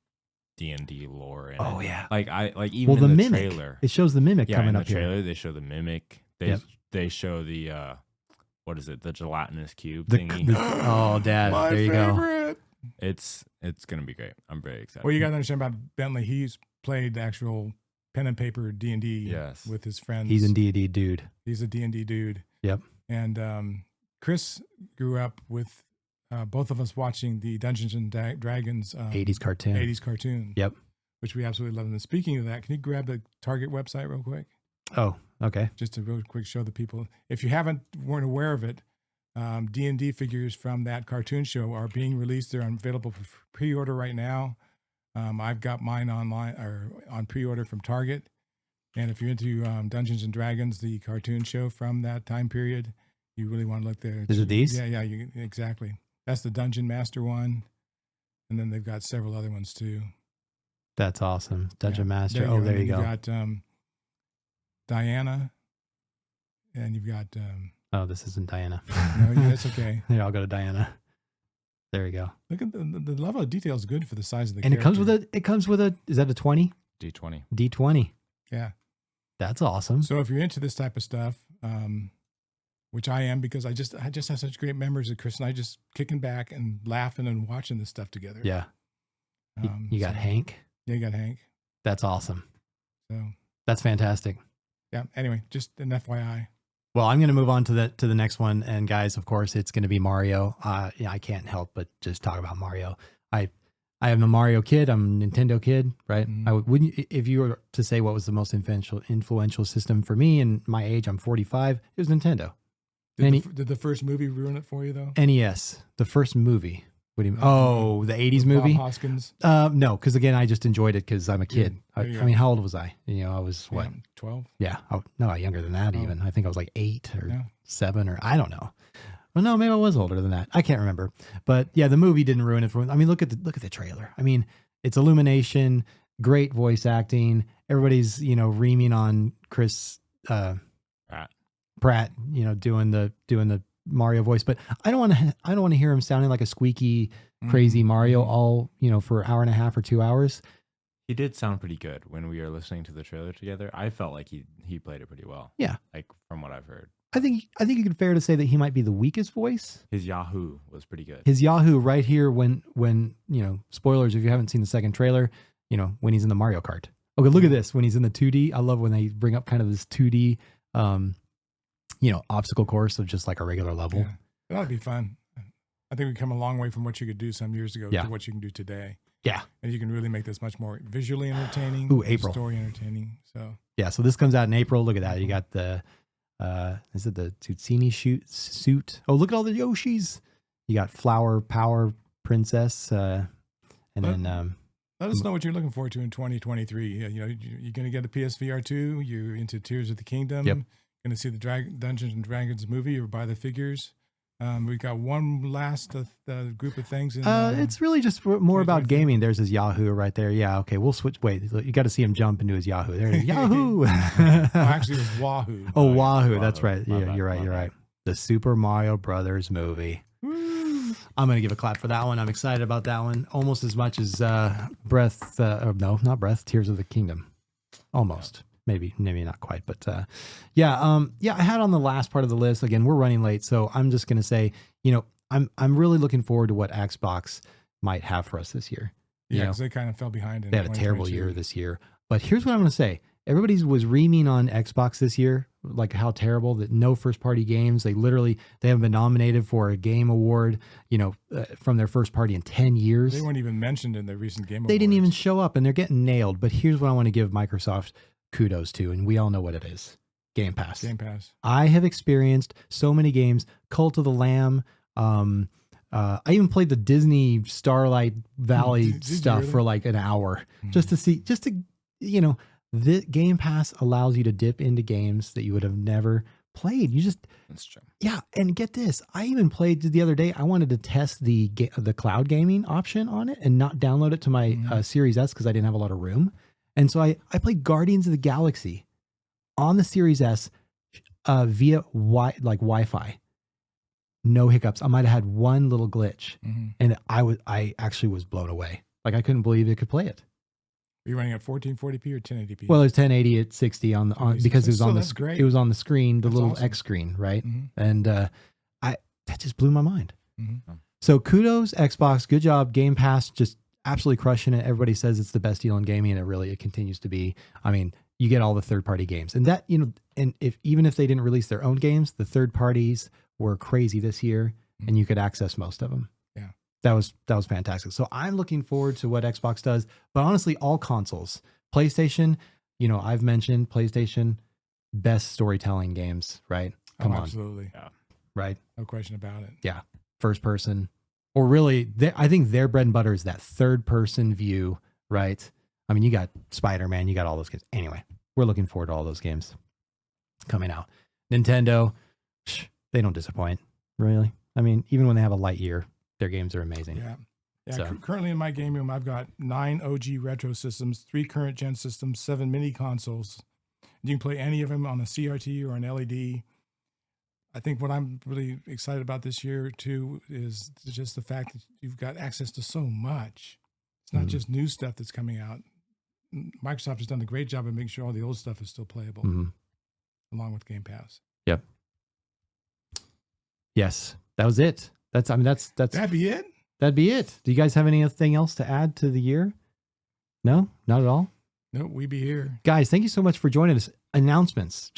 D&D lore. In Oh it. yeah. Like even Well, in the the mimic. trailer. It shows the mimic Yeah, coming in the up here. trailer they show the mimic. Yep. They show the what is it? The gelatinous cube The- thingy. oh, Dad, My there you go. favorite. It's gonna be great. I'm very excited. Well, you got to understand about Bentley. He's played actual pen and paper D&D Yes. with his friends. He's in D&D, dude. He's a D&D dude. Yep. And Chris grew up with both of us watching the Dungeons and Dragons 80s cartoon. 80s cartoon. Yep. Which we absolutely love. And speaking of that, can you grab the Target website real quick? Oh, okay. Just to real quick show the people. If you weren't aware of it, D&D figures from that cartoon show are being released. They're available for pre-order right now. I've got mine online or on pre-order from Target. And if you're into Dungeons and Dragons, the cartoon show from that time period, you really want to look there. Is it these? Yeah, exactly. That's the Dungeon Master one. And then they've got several other ones too. That's awesome. Dungeon Master. There There you You've go. got Diana. And you've got... Oh, this isn't Diana. no, that's okay. Here, I'll go to Diana. There we go. Look at the level of detail is good for the size of the And character. it comes with a, is that a 20? D20. D20. Yeah. That's awesome. So if you're into this type of stuff, which I am, because I just have such great memories of Chris and I just kicking back and laughing and watching this stuff together. Yeah. You got Hank. Yeah, you got Hank. That's awesome. So That's fantastic. yeah. Anyway, just an FYI. Well, I'm going to move on to the next one, and guys, of course, it's going to be Mario. Yeah, I can't help but just talk about Mario. I am a Mario kid. I'm a Nintendo kid, right? Mhm. I wouldn't, if you were to say what was the most influential system for me and my age, I'm 45. It was Nintendo. Did the first movie ruin it for you though? NES, the first movie. What do you mean? Oh, the 80s With movie? Bob Hoskins. No, because again, I just enjoyed it because I'm a kid. there I you go. mean, how old was I? I was what? 12? Yeah. Oh, no, younger than that Oh. even. I think I was like 8 or No. 7 or I don't know. Well, no, maybe I was older than that. I can't remember. But yeah, the movie didn't ruin it for me. I mean, look at the trailer. I mean, it's Illumination, great voice acting. Everybody's, reaming on Chris Pratt, doing the Mario voice, but I don't want to hear him sounding like a squeaky crazy Mario all, for an hour and a half or 2 hours. He did sound pretty good when we were listening to the trailer together. I felt like he played it pretty well. Yeah. Like from what I've heard. I think you could fair to say that he might be the weakest voice. His Yahoo was pretty good. His Yahoo right here when spoilers if you haven't seen the second trailer, when he's in the Mario Kart. Okay, look at this when he's in the 2D. I love when they bring up kind of this 2D obstacle course of just like a regular level. Yeah. That'd be fun. I think we've come a long way from what you could do some years ago Yeah. to what you can do today. Yeah. And you can really make this much more visually entertaining. Ooh, April. Story entertaining. So Yeah, so this comes out in April. Look at that. You got the is it the Tsutsini suit? Oh, look at all the Yoshis. You got Flower Power Princess and then let us know what you're looking forward to in 2023. You're going to get a PSVR 2. You're into Tears of the Kingdom. Yep. Going to see the Dungeons and Dragons movie or buy the figures. We've got one last group of things. it's really just more about gaming. There's his Yahoo right there. Yeah, okay, we'll switch. Wait, you got to see him jump into his Yahoo. There it is. Yahoo! Well, actually, it was Wahoo. Oh, Wahoo. Wahoo. That's right. My Yeah, bad, you're right. my You're bad. right. The Super Mario Brothers movie. I'm going to give a clap for that one. I'm excited about that one almost as much as Tears of the Kingdom. Almost. Maybe not quite, but I had on the last part of the list. Again, we're running late, so I'm just going to say, I'm really looking forward to what Xbox might have for us this year. Yeah, because they kind of fell behind. They had a terrible year this year. But here's what I'm going to say. Everybody was reaming on Xbox this year, like how terrible that no first party games. They haven't been nominated for a game award, from their first party in 10 years. They weren't even mentioned in the recent Game Awards. They didn't even show up and they're getting nailed. But here's what I want to give Microsoft kudos to. And we all know what it is. Game Pass. Game Pass. I have experienced so many games, Cult of the Lamb. I even played the Disney Starlight Valley Did you stuff really? for like an hour just to the Game Pass allows you to dip into games that you would have never played. That's true. Yeah. And get this, I even played the other day. I wanted to test the cloud gaming option on it and not download it to my Series S because I didn't have a lot of room. And so I played Guardians of the Galaxy on the Series S via Wi-Fi. No hiccups. I might have had one little glitch, and I actually was blown away. Like I couldn't believe it could play it. Are you running at 1440p or 1080p? Well, it's 1080 at 60 on because it was on that's great. it was on the screen, the That's little awesome. X screen, right? Mhm. And that just blew my mind. Mhm. So kudos Xbox, good job. Game Pass just absolutely crushing it. Everybody says it's the best deal in gaming, and it continues to be. I mean, you get all the third party games, and that and even if they didn't release their own games, the third parties were crazy this year, and you could access most of them. Yeah. That was fantastic. So I'm looking forward to what Xbox does, but honestly, all consoles, PlayStation, I've mentioned PlayStation, best storytelling games, right? Come on, Absolutely. right? No question about it. Yeah. First person, or really, I think their bread and butter is that third person view, right? I mean, you got Spider-Man, you got all those games. Anyway, we're looking forward to all those games coming out. Nintendo, they don't disappoint, really. I mean, even when they have a Lightyear, Their games are amazing. Yeah. Yeah. So- Currently in my game room, I've got 9 OG retro systems, 3 current gen systems, 7 mini consoles. You can play any of them on a CRT or an LED. I think what I'm really excited about this year too is just the fact that you've got access to so much. It's not just new stuff that's coming out. Microsoft has done a great job of making sure all the old stuff is still playable, along with Game Pass. Yep. Yes, that was it. That'd be it. That'd be it. Do you guys have anything else to add to the year? No, not at all. No, we be here. Guys, thank you so much for joining us. Announcements.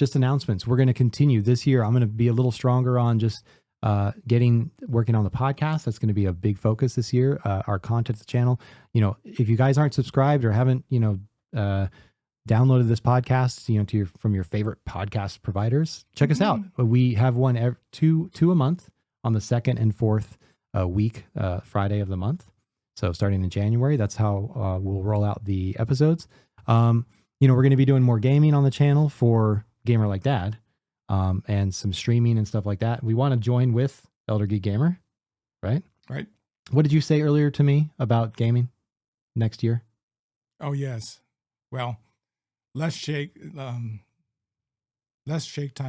We're going to continue this year. I'm going to be a little stronger on just working on the podcast. That's going to be a big focus this year. Our content, the channel. If you guys aren't subscribed or haven't, downloaded this podcast, from your favorite podcast providers, check us out. We have one two a month on the second and fourth week, Friday of the month. So starting in January, that's how we'll roll out the episodes. We're going to be doing more gaming on the channel for Gamer Like Dad, and some streaming and stuff like that. We want to join with Elder Geek Gamer, right? Right. What did you say earlier to me about gaming next year? Oh, yes. Well, less shake time,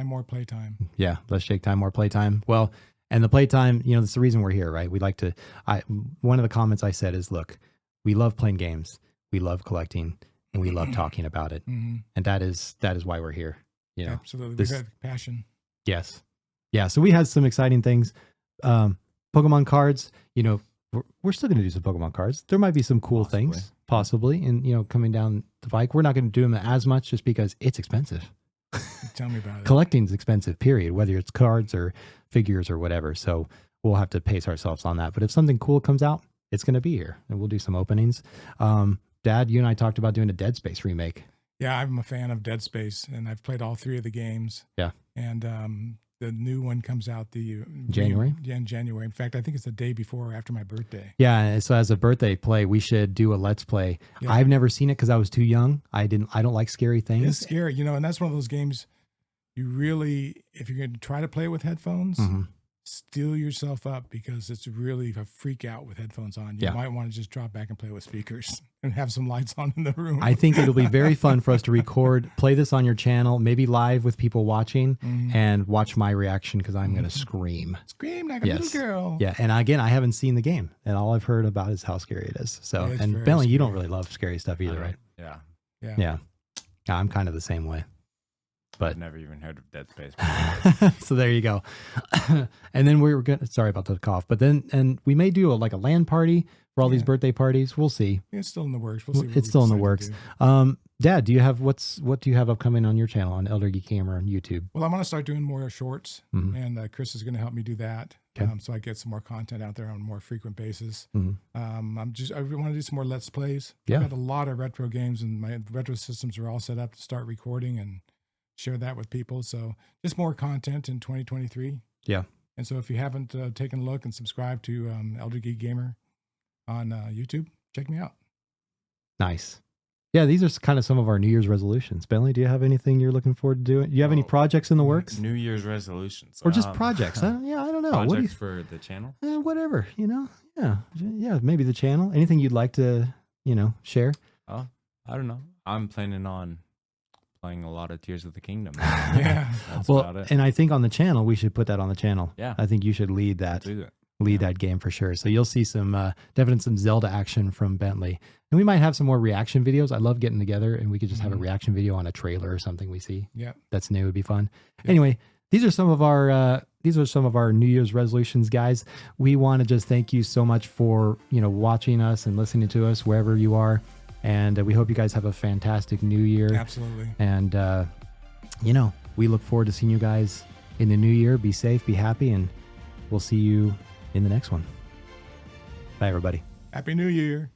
more playtime. Yeah, less shake time, more playtime. Well, and the playtime, that's the reason we're here, right? We like to. One of the comments I said is, look, we love playing games, we love collecting, and we love talking about it, and that is why we're here. Absolutely, we have passion. Yes, yeah. So we had some exciting things. Pokemon cards. We're still going to do some Pokemon cards. There might be some cool things, possibly, and coming down the bike. We're not going to do them as much just because it's expensive. Tell me about it. Collecting's expensive, period, whether it's cards or figures or whatever. So we'll have to pace ourselves on that. But if something cool comes out, it's going to be here, and we'll do some openings. Dad, you and I talked about doing a Dead Space remake. Yeah, I'm a fan of Dead Space, and I've played all 3 of the games. Yeah. And the new one comes out January? Yeah, in January. In fact, I think it's the day before or after my birthday. Yeah, so as a birthday play, we should do a Let's Play. Yeah. I've never seen it because I was too young. I don't like scary things. It's scary, and that's one of those games you really, if you're going to try to play with headphones, steel yourself up because it's really a freak out with headphones on. You might want to just drop back and play with speakers and have some lights on in the room. I think it'll be very fun for us to play this on your channel, maybe live with people watching, and watch my reaction because I'm going to scream. Scream like a little girl. Yeah, and again, I haven't seen the game, and all I've heard about is how scary it is. So, and Bentley, you don't really love scary stuff either, right? Yeah. I'm kind of the same way. But I've never even heard of Dead Space. So there you go. And then we were going to, sorry about the cough, but then we may do a LAN party for all these birthday parties. We'll see. It's still in the works. We'll see. It's still in the works. Dad, do you have what do you have upcoming on your channel on Elder Geek Gamer on YouTube? Well, I'm going to start doing more shorts, and Chris is going to help me do that. Okay. So I get some more content out there on a more frequent basis. I want to do some more Let's Plays. Yeah. I've got a lot of retro games, and my retro systems are all set up to start recording and share that with people. So just more content in 2023. Yeah. And so if you haven't taken a look and subscribed to Elder Geek Gamer on YouTube, check me out. Nice. Yeah, these are kind of some of our New Year's resolutions. Bentley, do you have anything you're looking forward to doing? Do you have any projects in the works? New Year's resolutions. Or just projects? I don't know. Projects for the channel? Whatever, Yeah, maybe the channel. Anything you'd like to, share? Oh, I don't know. I'm planning on playing a lot of Tears of the Kingdom. Yeah. That's about it. And I think on the channel, we should put that on the channel. Yeah. I think you should lead that. That game for sure. So you'll see definitely some Zelda action from Bentley. And we might have some more reaction videos. I love getting together and we could just have a reaction video on a trailer or something we see. Yeah. That's new. It'd be fun. Yeah. Anyway, these are some of our New Year's resolutions, guys. We want to just thank you so much for, watching us and listening to us wherever you are. And we hope you guys have a fantastic new year. Absolutely. And, we look forward to seeing you guys in the new year. Be safe, be happy, and we'll see you in the next one. Bye, everybody. Happy New Year.